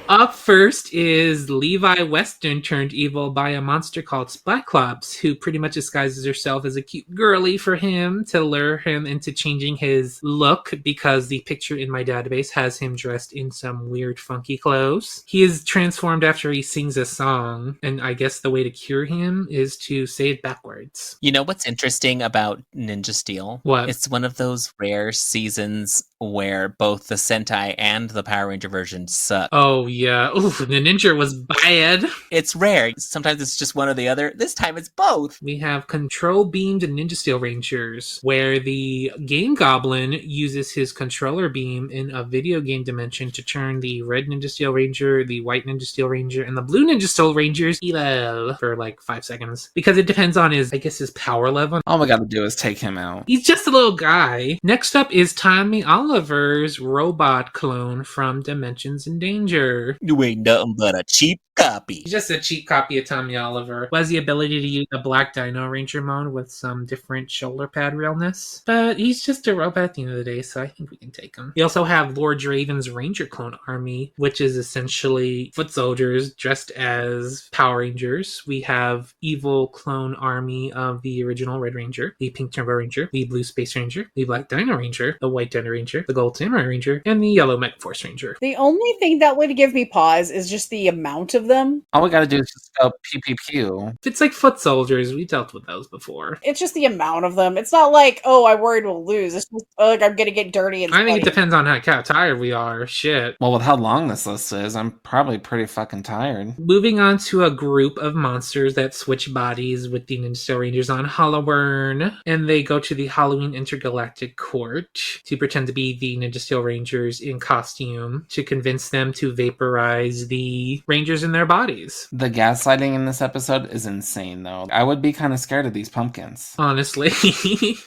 Up first is Levi Weston turned evil by a monster called Cyclops, who pretty much disguises herself as a cute girly for him to lure him into changing his look, because the picture in my database has him dressed in some weird funky clothes. He is transformed after he sings a song, and I guess the way to cure him is to say it backwards. You know what's interesting about Ninja Steel? What? It's one of those rare seasons where both the Sentai and the Power Ranger version suck. Oh, yeah. Oof, the Ninja was bad. It's rare. Sometimes it's just one or the other. This time it's both. We have Control Beamed Ninja Steel Rangers, where the Game Goblin uses his controller beam in a video game dimension to turn the red Ninja Steel Ranger, the white Ninja Steel Ranger, and the blue Ninja Steel Rangers evil for like 5 seconds. Because it depends on his power level. All we gotta do is take him out. He's just a little guy. Next up is Tommy Oliver's robot clone from Dimensions in Danger. You ain't nothing but a cheap copy. He's just a cheap copy of Tommy Oliver, who has the ability to use the Black Dino Ranger mode with some different shoulder pad realness. But he's just a robot at the end of the day, so I think we can take him. We also have Lord Draven's Ranger Clone Army, which is essentially foot soldiers dressed as Power Rangers. We have Evil Clone Army of the original Red Ranger, the Pink Turbo Ranger, the Blue Space Ranger, the Black Dino Ranger, the White Dino Ranger, the Gold Samurai Ranger, and the Yellow Mech Force Ranger. The only thing that would give me pause is just the amount of them. All we gotta do is just go pew pew pew. It's like foot soldiers. We dealt with those before. It's just the amount of them. It's not like, oh, I'm worried we'll lose. It's just like I'm gonna get dirty and I think it sweaty. depends on how tired we are. Shit. Well, with how long this list is, I'm probably pretty fucking tired. Moving on to a group of monsters that switch bodies with the Ninja Steel Rangers on Halloween, and they go to the Halloween Intergalactic Court to pretend to be the Ninja Steel Rangers in costume to convince them to vaporize the Rangers in their bodies. The gaslighting in this episode is insane, though. I would be kind of scared of these pumpkins. Honestly.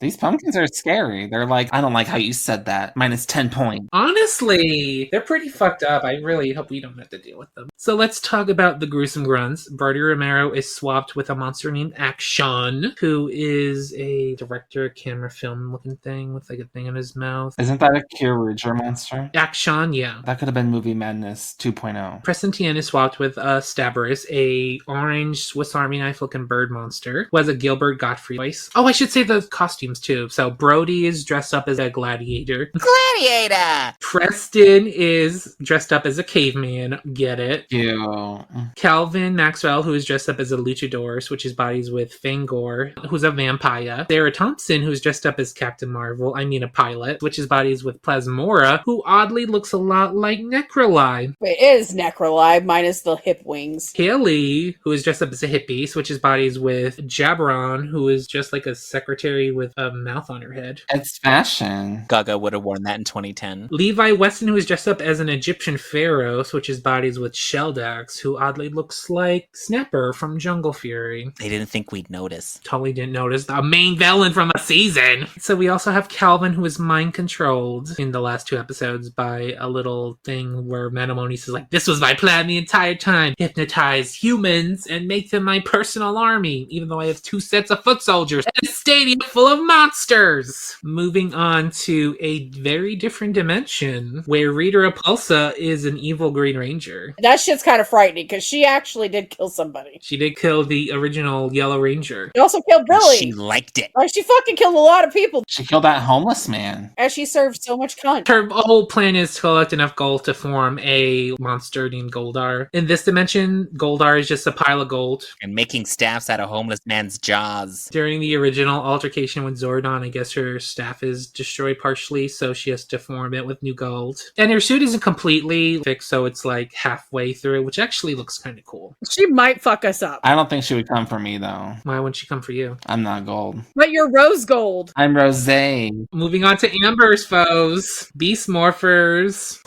These pumpkins are scary. They're like, I don't like how you said that. Minus 10 points. Honestly, they're pretty fucked up. I really hope we don't have to deal with them. So let's talk about the gruesome grunts. Brody Romero is swapped with a monster named Action, who is a director, camera, film looking thing with like a thing in his mouth. Isn't that a Kyoryuger monster? Action, yeah. That could have been Movie Madness 2.0. Preston Tien is swapped with Stabarus, a orange Swiss Army knife looking bird monster, who has a Gilbert Gottfried voice. Oh, I should say the costumes too. So Brody is dressed up as a gladiator. Gladiator! Preston is dressed up as a caveman. Get it? Ew. Calvin Maxwell, who is dressed up as a luchador, switches bodies with Fangor, who's a vampire. Sarah Thompson, who's dressed up as Captain Marvel, a pilot, switches bodies with Plasmora, who oddly looks a lot like Necroli. It is Necroli minus the hip wings. Haley, who is dressed up as a hippie, switches bodies with Jabron, who is just like a secretary with a mouth on her head. It's fashion. Gaga would have worn that in 2010. Levi Weston, who is dressed up as an Egyptian pharaoh, switches bodies with Sheldax, who oddly looks like Snapper from Jungle Fury. They didn't think we'd notice. Totally didn't notice. The main villain from a season! So we also have Calvin, who is mind-controlled in the last 2 episodes by a little thing where Metamonis is like, this was my plan the entire time. Hypnotize humans and make them my personal army, even though I have 2 sets of foot soldiers and a stadium full of monsters. Moving on to a very different dimension where Rita Repulsa is an evil Green Ranger. That shit's kind of frightening because she actually did kill somebody. She did kill the original Yellow Ranger. She also killed Billy. She liked it. Like, she fucking killed a lot of people. She killed that homeless man. And she served so much cunt. Her whole plan is to collect enough gold to form a monster named Goldar. In this dimension, Goldar is just a pile of gold. And making staffs out of homeless man's jaws. During the original altercation with Zordon, I guess her staff is destroyed partially, so she has to form it with new gold. And her suit isn't completely fixed, so it's like halfway through, which actually looks kind of cool. She might fuck us up. I don't think she would come for me, though. Why wouldn't she come for you? I'm not gold. But you're rose gold. I'm rosé. Moving on to Amber's foes, Beast Morphers.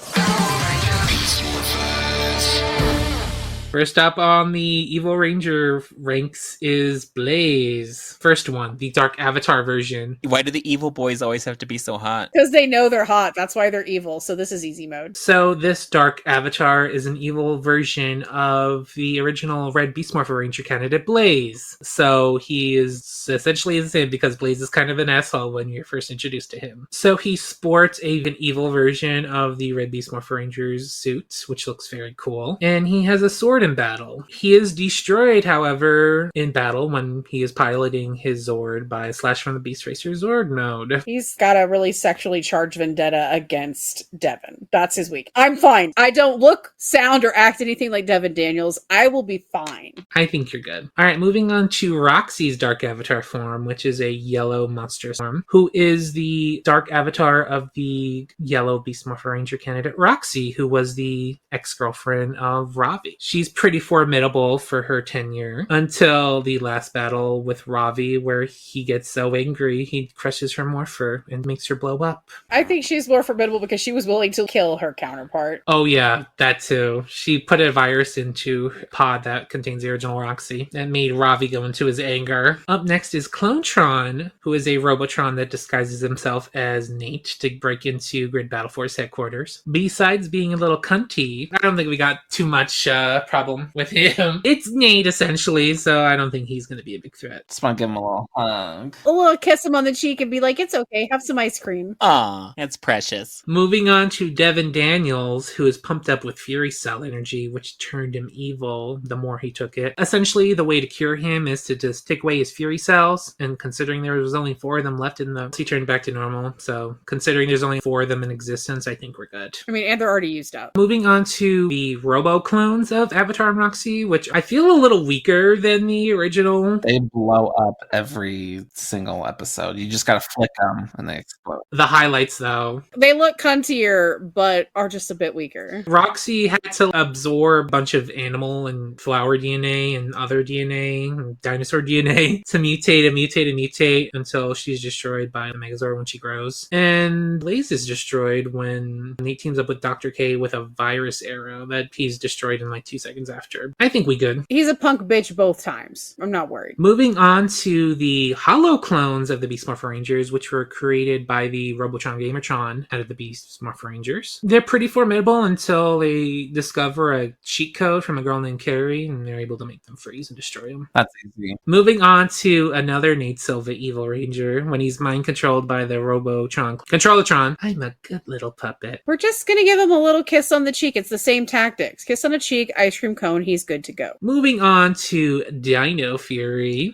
First up on the Evil Ranger ranks is Blaze. First one, the Dark Avatar version. Why do the evil boys always have to be so hot? Because they know they're hot. That's why they're evil. So this is easy mode. So this Dark Avatar is an evil version of the original Red Beast Morpher Ranger candidate, Blaze. So he is essentially the same because Blaze is kind of an asshole when you're first introduced to him. So he sports an evil version of the Red Beast Morpher Ranger's suit, which looks very cool. And he has a sword in battle. He is destroyed, however, in battle when he is piloting his Zord by Slash from the Beast Racer Zord mode. He's got a really sexually charged vendetta against Devin. That's his weak. I'm fine. I don't look, sound, or act anything like Devin Daniels. I will be fine. I think you're good. Alright, moving on to Roxy's Dark Avatar form, which is a yellow monstrous form, who is the Dark Avatar of the yellow Beast Morpher Ranger candidate, Roxy, who was the ex-girlfriend of Ravi. She's pretty formidable for her tenure until the last battle with Ravi, where he gets so angry he crushes her morpher and makes her blow up. I think she's more formidable because she was willing to kill her counterpart. Oh yeah, that too. She put a virus into a pod that contains the original Roxy and made Ravi go into his anger. Up next is Clonetron, who is a Robotron that disguises himself as Nate to break into Grid Battle Force headquarters. Besides being a little cunty, I don't think we got too much problem with him. It's Nate, essentially, so I don't think he's going to be a big threat. Just want to give him a little hug. A little kiss him on the cheek and be like, it's okay, have some ice cream. Aw, that's precious. Moving on to Devin Daniels, who is pumped up with Fury Cell energy, which turned him evil the more he took it. Essentially, the way to cure him is to just take away his Fury Cells, and considering there was only 4 of them left he turned back to normal, so considering there's only 4 of them in existence, I think we're good. I mean, and they're already used up. Moving on to the Robo-clones of Avatar and Roxy, which I feel a little weaker than the original. They blow up every single episode. You just gotta flick them and they explode. The highlights, though. They look cuntier, but are just a bit weaker. Roxy had to absorb a bunch of animal and flower DNA and other DNA and dinosaur DNA to mutate until she's destroyed by the Megazord when she grows. And Blaze is destroyed when he teams up with Dr. K with a virus arrow that he's destroyed in like 2 seconds after. I think we good. He's a punk bitch both times. I'm not worried. Moving on to the hollow clones of the Beast Morpher Rangers, which were created by the Robotron Gamertron out of the Beast Morpher Rangers. They're pretty formidable until they discover a cheat code from a girl named Carrie, and they're able to make them freeze and destroy them. That's easy. Moving on to another Nate Silva Evil Ranger, when he's mind controlled by the Robotron Controllatron. I'm a good little puppet. We're just gonna give him a little kiss on the cheek. It's the same tactics. Kiss on a cheek, ice cream cone, he's good to go. Moving on to Dino Fury.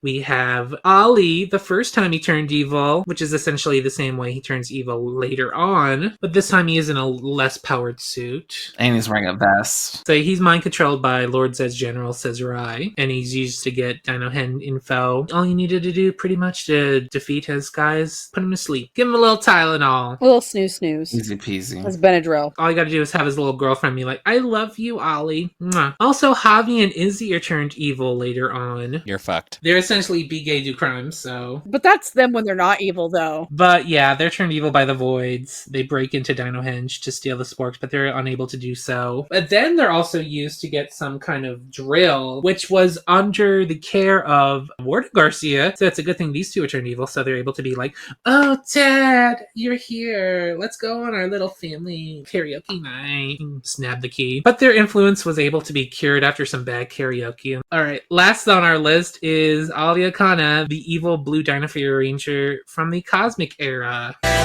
We have Ali, the first time he turned evil, which is essentially the same way he turns evil later on, but this time he is in a less powered suit. And he's wearing a vest. So he's mind controlled by Lord Zed's General Cesarai, and he's used to get Dino Hen info. All you needed to do pretty much to defeat his guys, put him to sleep. Give him a little Tylenol. A little snooze. Easy peasy. That's Benadryl. All you gotta do is have his little girlfriend be like, I love you, Ali. Mwah. Also, Javi and Izzy are turned evil later on. You're fucked. They're essentially be gay, do crimes, so. But that's them when they're not evil, though. But yeah, they're turned evil by the Voids. They break into Dino Henge to steal the sporks, but they're unable to do so. But then they're also used to get some kind of drill, which was under the care of Warden Garcia. So it's a good thing these two are turned evil, so they're able to be like, oh, Dad, you're here. Let's go on our little family karaoke night. And snap the key. But their influence was able to be cured after some bad karaoke. Alright, last on our list is Alia, the evil blue Dino Fury Ranger from the Cosmic Era. Revolution,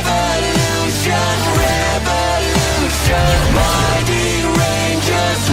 mighty Rangers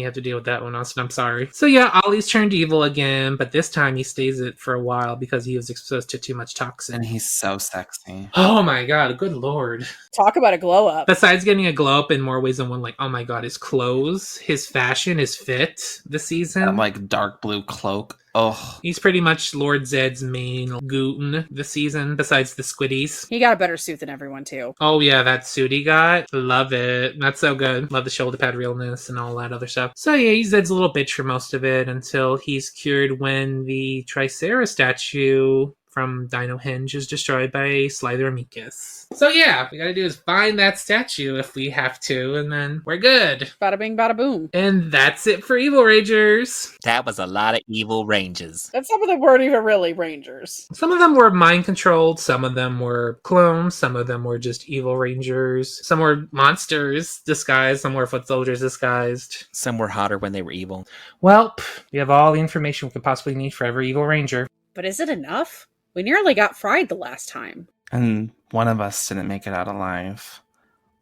You have to deal with that one, Austin. I'm sorry. So yeah, Ollie's turned evil again, but this time he stays it for a while because he was exposed to too much toxin. And he's so sexy. Oh my god, good lord. Talk about a glow up. Besides getting a glow up in more ways than one, like, oh my god, his clothes, his fashion, his fit this season. That, like, dark blue cloak. Oh. He's pretty much Lord Zed's main goon this season, besides the squiddies. He got a better suit than everyone, too. Oh yeah, that suit he got. Love it. That's so good. Love the shoulder pad realness and all that other stuff. So yeah, he's Zed's little bitch for most of it until he's cured when the Tricera statue from Dino Henge is destroyed by Slither Amicus. So yeah, we gotta do is find that statue if we have to, and then we're good. Bada bing, bada boom. And that's it for Evil Rangers. That was a lot of evil ranges. And some of them weren't even really Rangers. Some of them were mind controlled, some of them were clones, some of them were just Evil Rangers, some were monsters disguised, some were foot soldiers disguised. Some were hotter when they were evil. Well, we have all the information we could possibly need for every Evil Ranger. But is it enough? We nearly got fried the last time. And one of us didn't make it out alive.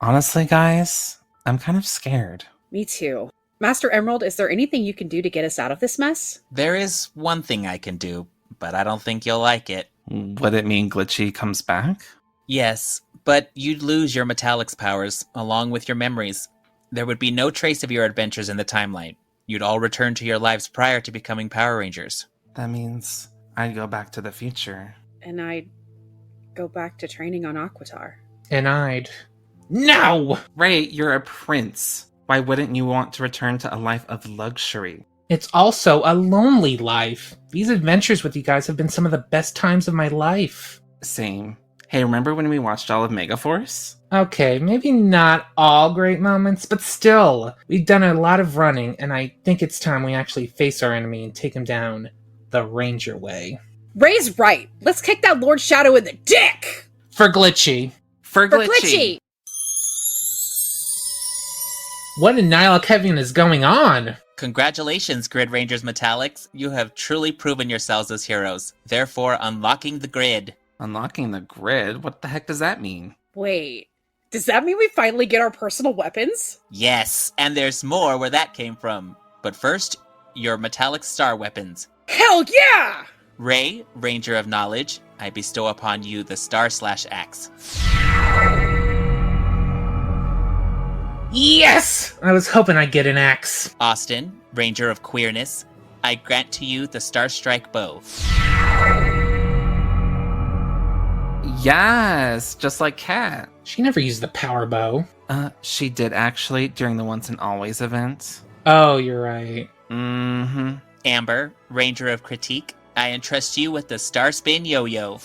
Honestly, guys, I'm kind of scared. Me too. Master Emerald, is there anything you can do to get us out of this mess? There is one thing I can do, but I don't think you'll like it. Would it mean Glitchy comes back? Yes, but you'd lose your Metallix powers, along with your memories. There would be no trace of your adventures in the timeline. You'd all return to your lives prior to becoming Power Rangers. That means I'd go back to the future. And I'd go back to training on Aquitar. And I'd... No! Ray, you're a prince. Why wouldn't you want to return to a life of luxury? It's also a lonely life. These adventures with you guys have been some of the best times of my life. Same. Hey, remember when we watched all of Megaforce? Okay, maybe not all great moments, but still. We've done a lot of running, and I think it's time we actually face our enemy and take him down the Ranger way. Ray's right. Let's kick that Lord Shadow in the dick! For Glitchy. For Glitchy! What in Nihil Kevin is going on? Congratulations, Grid Rangers Metallix. You have truly proven yourselves as heroes, therefore unlocking the grid. Unlocking the grid? What the heck does that mean? Wait, does that mean we finally get our personal weapons? Yes, and there's more where that came from. But first, your Metallix star weapons. Hell yeah! Ray, Ranger of Knowledge, I bestow upon you the Star/Axe. Yes! I was hoping I'd get an axe. Austin, Ranger of Queerness, I grant to you the Star Strike Bow. Yes, just like Kat. She never used the power bow. She did actually during the Once and Always event. Oh, you're right. Mm-hmm. Amber, Ranger of Critique, I entrust you with the Star Spin Yo-Yo.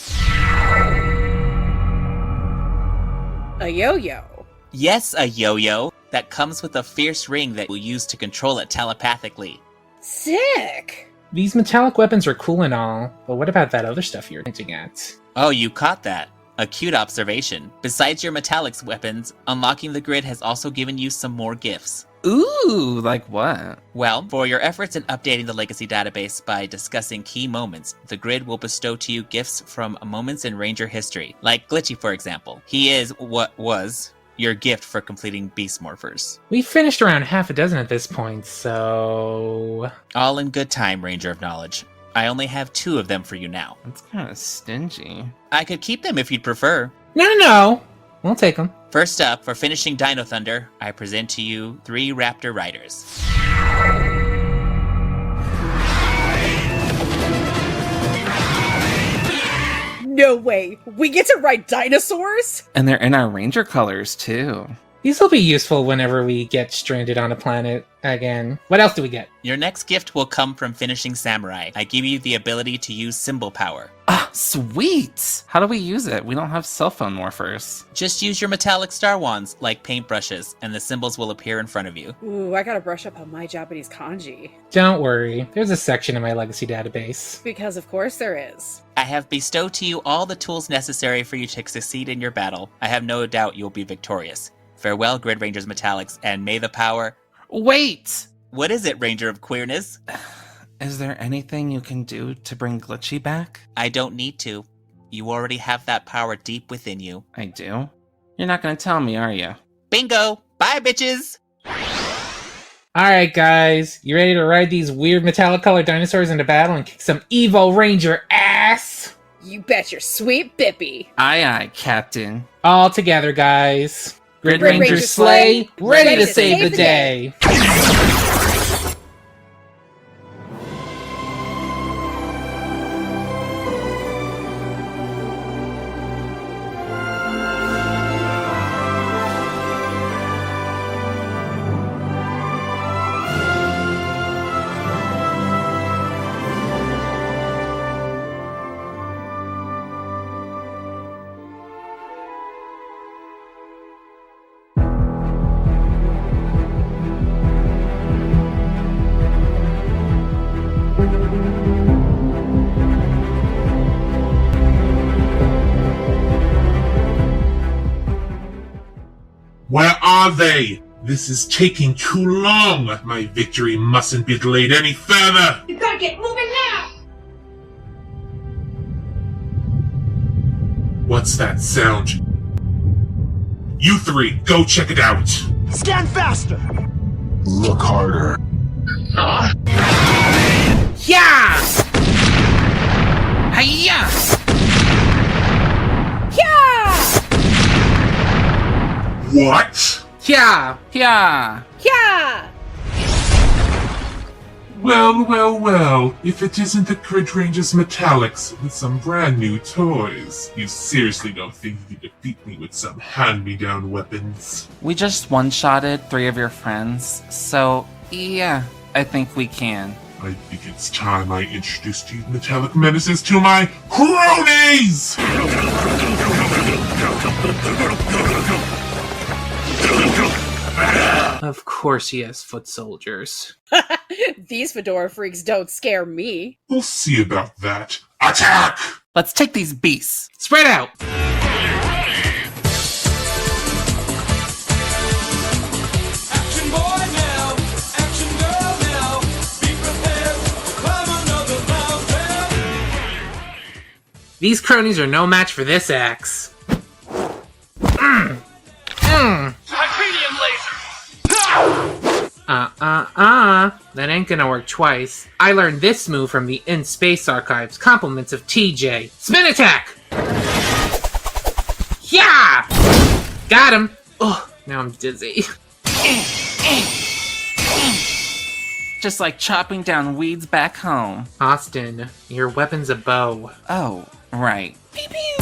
A yo-yo? Yes, a yo-yo that comes with a fierce ring that will use to control it telepathically. Sick! These metallic weapons are cool and all, but what about that other stuff you're hinting at? Oh, you caught that. A cute observation. Besides your Metallix weapons, unlocking the grid has also given you some more gifts. Ooh, like what? Well, for your efforts in updating the Legacy database by discussing key moments, the grid will bestow to you gifts from moments in Ranger history. Like Glitchy, for example. He is what was your gift for completing Beast Morphers. We finished around half a dozen at this point, so... All in good time, Ranger of Knowledge. I only have 2 of them for you now. That's kind of stingy. I could keep them if you'd prefer. No! We'll take them. First up, for finishing Dino Thunder, I present to you 3 Raptor Riders. No way! We get to ride dinosaurs? And they're in our Ranger colors, too. These will be useful whenever we get stranded on a planet again. What else do we get? Your next gift will come from finishing Samurai. I give you the ability to use symbol power. Ah, sweet! How do we use it? We don't have cell phone morphers. Just use your metallic star wands like paintbrushes, and the symbols will appear in front of you. Ooh, I gotta brush up on my Japanese kanji. Don't worry, there's a section in my Legacy database. Because of course there is. I have bestowed to you all the tools necessary for you to succeed in your battle. I have no doubt you'll be victorious. Farewell, Grid Rangers Metallix, and may the power... Wait! What is it, Ranger of Queerness? Is there anything you can do to bring Glitchy back? I don't need to. You already have that power deep within you. I do? You're not gonna tell me, are you? Bingo! Bye, bitches! Alright, guys. You ready to ride these weird metallic colored dinosaurs into battle and kick some Evo Ranger ass? You bet your sweet bippy. Aye, aye, Captain. All together, guys. Grid Grid Rangers Rangers slay, slay, ready to save the day. Where are they? This is taking too long. My victory mustn't be delayed any further. You gotta get moving now! What's that sound? You three, go check it out. Scan faster! Look harder. Yeah! Hiya! Yeah! What? Yeah! Yeah! Yeah! Well, if it isn't the Grid Rangers Metallix with some brand new toys, you seriously don't think you can defeat me with some hand-me-down weapons? We just one-shotted 3 of your friends, so yeah, I think we can. I think it's time I introduced you metallic menaces to my cronies! Of course he has foot soldiers. These fedora freaks don't scare me. We'll see about that. Attack! Let's take these beasts. Spread out! Action boy now, action girl now, be prepared to climb another mountain. These cronies are no match for this axe. Titanium laser! That ain't gonna work twice. I learned this move from the In Space Archives. Compliments of TJ. Spin attack! Yeah! Got him! Ugh, now I'm dizzy. Just like chopping down weeds back home. Austin, your weapon's a bow. Oh, right. Pew pew!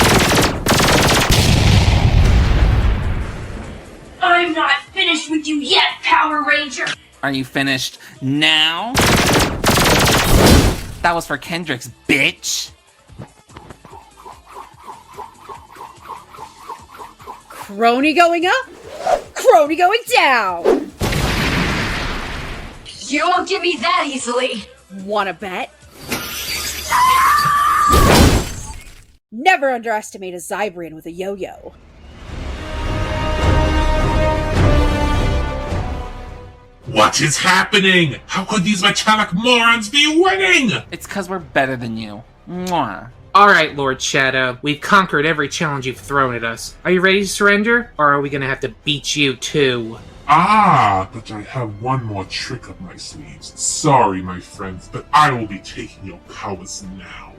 I'm not finished with you yet, Power Ranger! Are you finished now? That was for Kendrick's, bitch! Crony going up, crony going down. You won't get me that easily! Wanna bet? Never underestimate a Zybrian with a yo-yo. What is happening? How could these metallic morons be winning? It's cause we're better than you. Mwah. Alright, Lord Shadow. We've conquered every challenge you've thrown at us. Are you ready to surrender? Or are we gonna have to beat you too? Ah, but I have one more trick up my sleeves. Sorry, my friends, but I will be taking your powers now.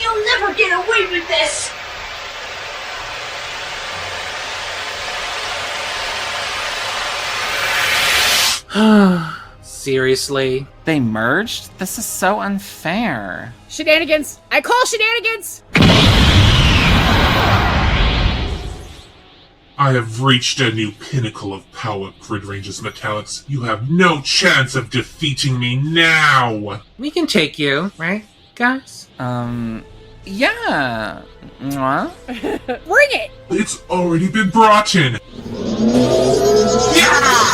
You'll never get away with this! Seriously? They merged? This is so unfair. Shenanigans! I call shenanigans! I have reached a new pinnacle of power, Grid Rangers Metallix. You have no chance of defeating me now! We can take you, right, guys? Yeah. Mwah. Bring it! It's already been brought in! Yeah!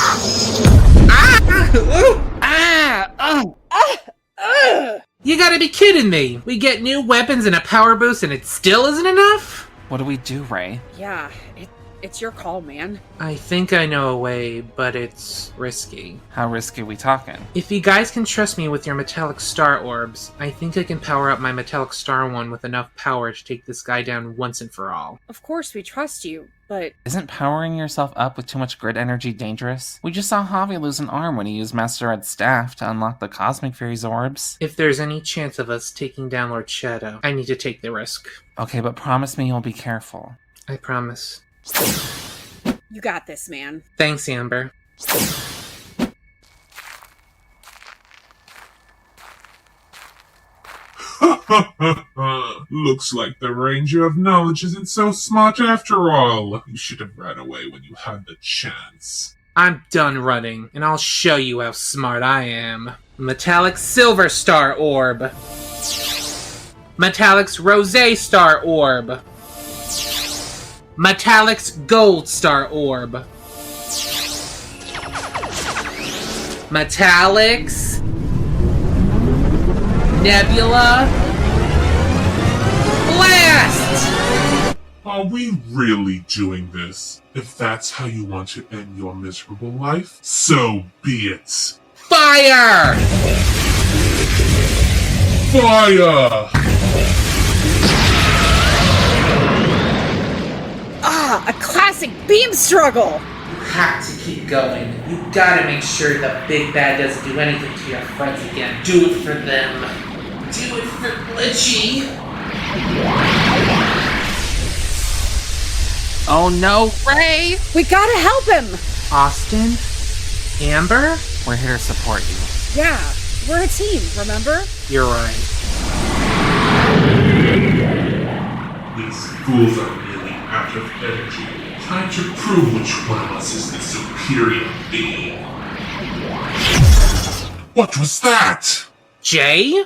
You gotta be kidding me! We get new weapons and a power boost and it still isn't enough? What do we do, Ray? Yeah, It's your call, man. I think I know a way, but it's risky. How risky we talking? If you guys can trust me with your metallic star orbs, I think I can power up my metallic star one with enough power to take this guy down once and for all. Of course we trust you, but... Isn't powering yourself up with too much grid energy dangerous? We just saw Javi lose an arm when he used Master Red's staff to unlock the Cosmic Fury's orbs. If there's any chance of us taking down Lord Shadow, I need to take the risk. Okay, but promise me you'll be careful. I promise. You got this, man. Thanks, Amber. Looks like the Ranger of Knowledge isn't so smart after all. You should have ran away when you had the chance. I'm done running, and I'll show you how smart I am. Metallic Silver Star Orb. Metallic's Rosé Star Orb. Metallic's Gold Star Orb. Metallic's Nebula Blast! Are we really doing this? If that's how you want to end your miserable life, so be it. Fire! Fire! Ah, a classic beam struggle! You have to keep going. You gotta make sure the big bad doesn't do anything to your friends again. Do it for them. Do it for Glitchy. Oh no, Ray! We gotta help him! Austin? Amber? We're here to support you. Yeah, we're a team, remember? You're right. These fools are nearly out of energy. Time to prove which one of us is the superior being. What was that? Jay?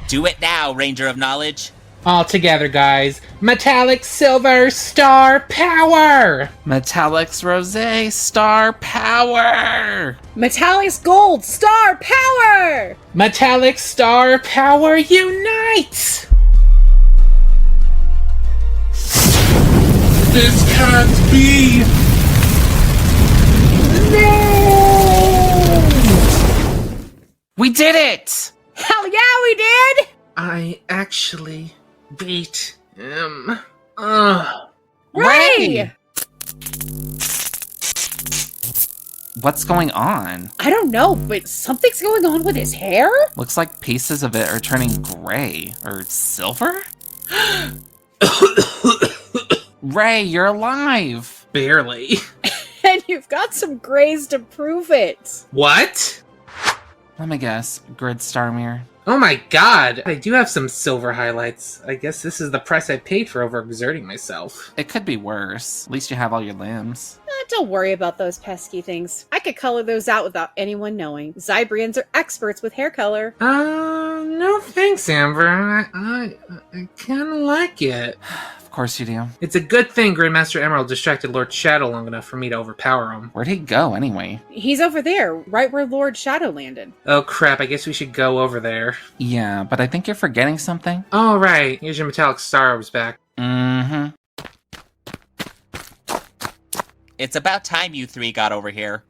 Do it now, Ranger of Knowledge. All together, guys. Metallic Silver Star Power! Metallic's Rosé Star Power! Metallic's Gold Star Power! Metallic Star Power Unite! This can't be! We did it! Hell yeah, we did! I actually beat him. Ray! What's going on? I don't know, but something's going on with his hair? Looks like pieces of it are turning gray. Or silver? Ray, you're alive! Barely. And you've got some grays to prove it. What? Let me guess. Grid Starmere. Oh my god, I do have some silver highlights. I guess this is the price I paid for overexerting myself. It could be worse. At least you have all your limbs. Don't worry about those pesky things. I could color those out without anyone knowing. Zybrians are experts with hair color. No thanks, Amber. I kinda like it. Of course you do. It's a good thing Grandmaster Emerald distracted Lord Shadow long enough for me to overpower him. Where'd he go, anyway? He's over there, right where Lord Shadow landed. Oh crap, I guess we should go over there. Yeah, but I think you're forgetting something. Oh right, here's your metallic star orbs back. Mm-hmm. It's about time you three got over here.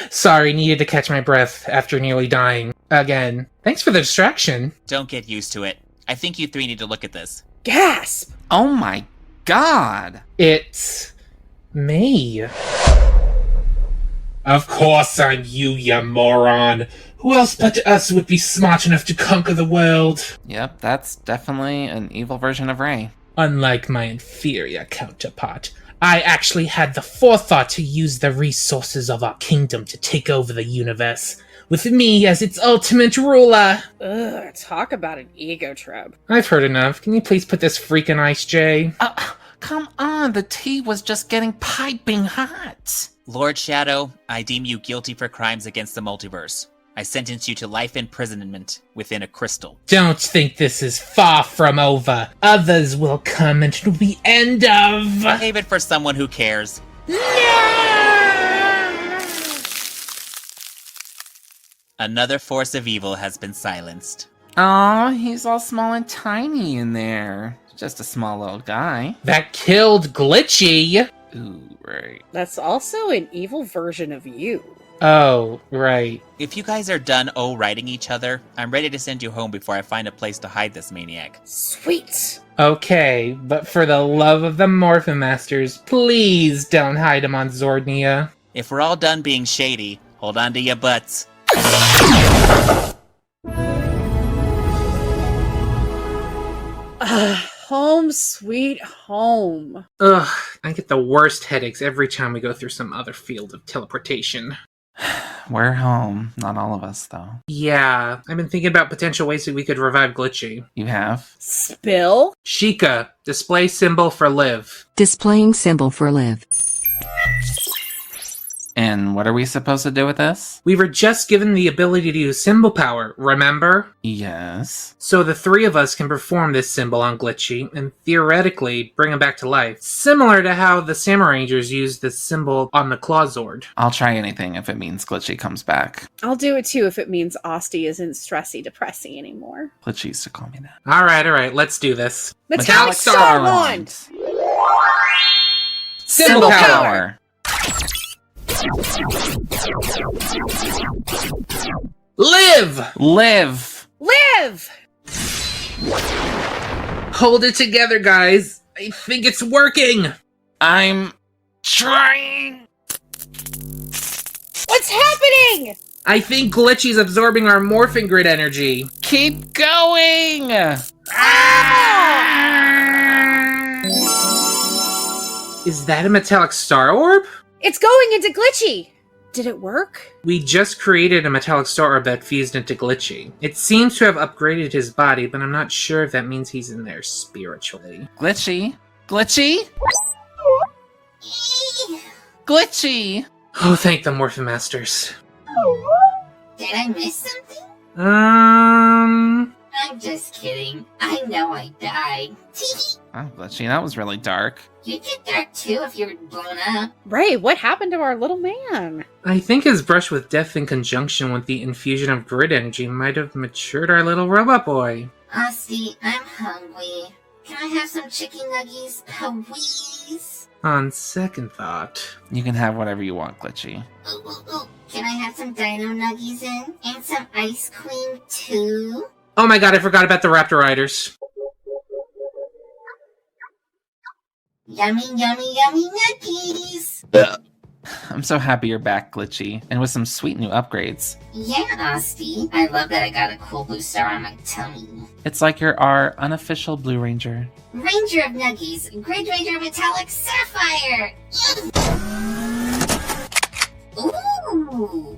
Sorry, needed to catch my breath after nearly dying. Again. Thanks for the distraction. Don't get used to it. I think you three need to look at this. Gasp! Oh my god! It's... me. Of course I'm you moron. Who else but us would be smart enough to conquer the world? Yep, that's definitely an evil version of Ray. Unlike my inferior counterpart, I actually had the forethought to use the resources of our kingdom to take over the universe, with me as its ultimate ruler. Ugh, talk about an ego trip. I've heard enough. Can you please put this freak in ice, Jay? Come on, the tea was just getting piping hot. Lord Shadow, I deem you guilty for crimes against the multiverse. I sentence you to life imprisonment within a crystal. Don't think this is far from over. Others will come and it'll be end of... Save it for someone who cares. Another force of evil has been silenced. Aw, he's all small and tiny in there. Just a small little guy. That killed Glitchy! Ooh, right. That's also an evil version of you. Oh, right. If you guys are done writing each other, I'm ready to send you home before I find a place to hide this maniac. Sweet! Okay, but for the love of the Morphin Masters, please don't hide him on Zordnia. If we're all done being shady, hold on to your butts. Home sweet home. Ugh, I get the worst headaches every time we go through some other field of teleportation. We're home. Not all of us, though. Yeah, I've been thinking about potential ways that we could revive Glitchy. You have? Spill? Sheikah, display symbol for live. Displaying symbol for live. And what are we supposed to do with this? We were just given the ability to use symbol power, remember? Yes. So the three of us can perform this symbol on Glitchy and theoretically bring him back to life. Similar to how the Samurai Rangers used the symbol on the Clawzord. I'll try anything if it means Glitchy comes back. I'll do it too if it means Asti isn't stressy-depressy anymore. Glitchy used to call me that. Alright, let's do this. Metallic Star Wand! Symbol power! Live! Live! Live! Hold it together, guys. I think it's working. I'm trying. What's happening? I think Glitchy's absorbing our Morphin grid energy. Keep going! Is that a metallic star orb? It's going into Glitchy! Did it work? We just created a metallic star orb that fused into Glitchy. It seems to have upgraded his body, but I'm not sure if that means he's in there spiritually. Glitchy? Glitchy? Glitchy! Oh, thank the Morphin Masters. Did I miss something? I'm just kidding. I know I died. Oh, Glitchy, that was really dark. You'd get dark too if you were blown up. Ray, what happened to our little man? I think his brush with death in conjunction with the infusion of grid energy might have matured our little robot boy. Asti, I'm hungry. Can I have some chicken nuggies, please? On second thought. You can have whatever you want, Glitchy. Ooh. Can I have some dino nuggies in? And some ice cream too? Oh my god, I forgot about the Raptor Riders. Yummy, yummy, yummy nuggies! I'm so happy you're back, Glitchy, and with some sweet new upgrades. Yeah, Asti. I love that I got a cool blue star on my tummy. It's like you're our unofficial Blue Ranger. Ranger of Nuggies, Grid Ranger Metallix Sapphire! Ooh!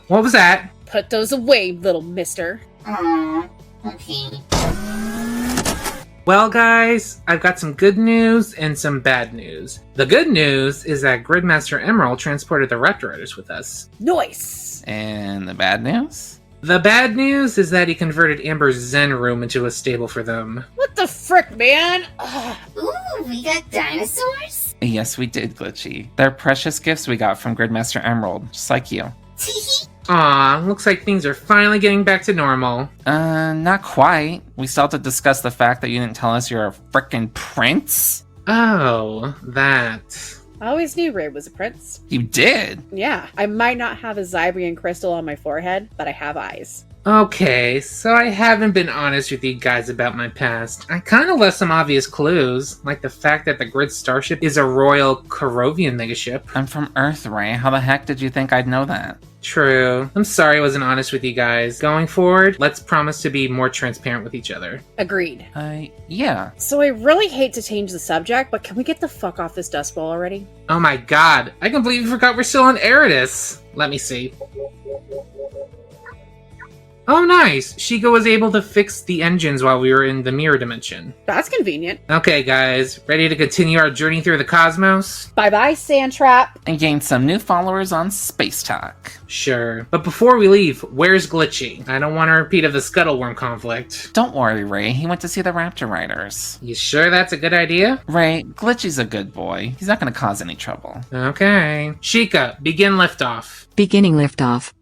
What was that? Put those away, little mister. Aww, okay. Well, guys, I've got some good news and some bad news. The good news is that Gridmaster Emerald transported the Raptor Riders with us. Nice! And the bad news? The bad news is that he converted Amber's Zen room into a stable for them. What the frick, man? Ugh. Ooh, we got dinosaurs? Yes, we did, Glitchy. They're precious gifts we got from Gridmaster Emerald, just like you. Aw, looks like things are finally getting back to normal. Not quite. We still have to discuss the fact that you didn't tell us you're a frickin' prince. Oh, that. I always knew Ray was a prince. You did? Yeah, I might not have a Zybrian crystal on my forehead, but I have eyes. Okay, so I haven't been honest with you guys about my past. I kind of left some obvious clues, like the fact that the Grid Starship is a Royal Korovian megaship. I'm from Earth, Ray. How the heck did you think I'd know that? True. I'm sorry I wasn't honest with you guys. Going forward, let's promise to be more transparent with each other. Agreed. Yeah. So I really hate to change the subject, but can we get the fuck off this dust bowl already? Oh my god, I completely forgot we're still on Eridus. Let me see. Oh nice! Sheikah was able to fix the engines while we were in the mirror dimension. That's convenient. Okay guys, ready to continue our journey through the cosmos? Bye-bye, Sandtrap. And gain some new followers on Space Talk. Sure. But before we leave, where's Glitchy? I don't want a repeat of the Scuttleworm conflict. Don't worry, Ray. He went to see the Raptor Riders. You sure that's a good idea? Ray, Glitchy's a good boy. He's not gonna cause any trouble. Okay. Sheikah, begin liftoff. Beginning liftoff.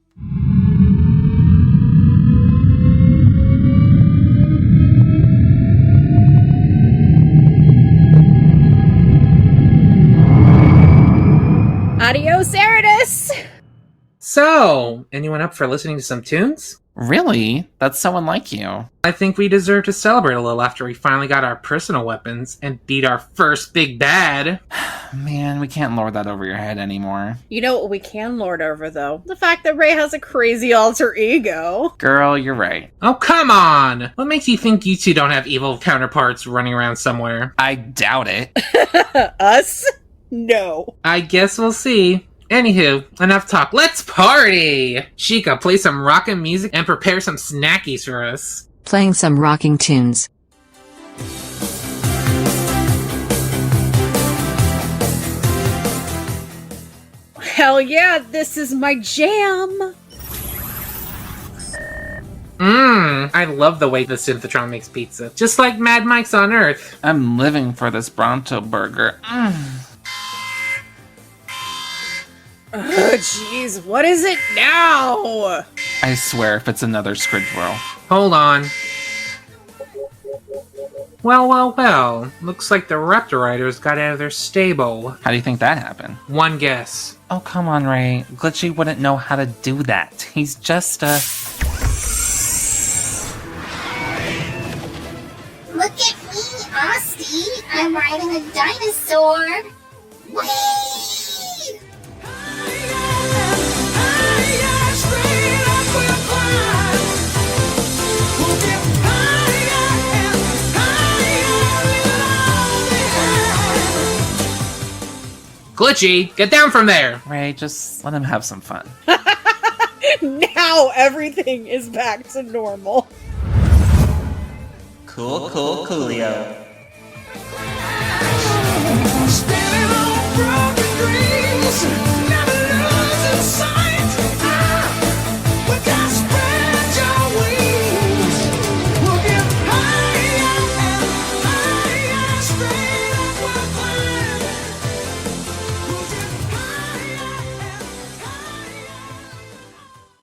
So, anyone up for listening to some tunes? Really? That's so unlike you. I think we deserve to celebrate a little after we finally got our personal weapons and beat our first big bad. Man, we can't lord that over your head anymore. You know what we can lord over, though? The fact that Ray has a crazy alter ego. Girl, you're right. Oh, come on! What makes you think you two don't have evil counterparts running around somewhere? I doubt it. Us? No. I guess we'll see. Anywho, enough talk. Let's party! Chica, play some rockin' music and prepare some snackies for us. Playing some rocking tunes. Hell yeah, this is my jam! I love the way the Synthetron makes pizza. Just like Mad Mike's on Earth. I'm living for this Bronto burger. Oh, jeez, what is it now? I swear if it's another Scridge roll. Hold on. Well. Looks like the Raptor Riders got out of their stable. How do you think that happened? One guess. Oh, come on, Ray. Glitchy wouldn't know how to do that. He's just a... Look at me, Osty. I'm riding a dinosaur. Whee! Glitchy, get down from there! Ray, just let him have some fun. Now everything is back to normal. Coolio.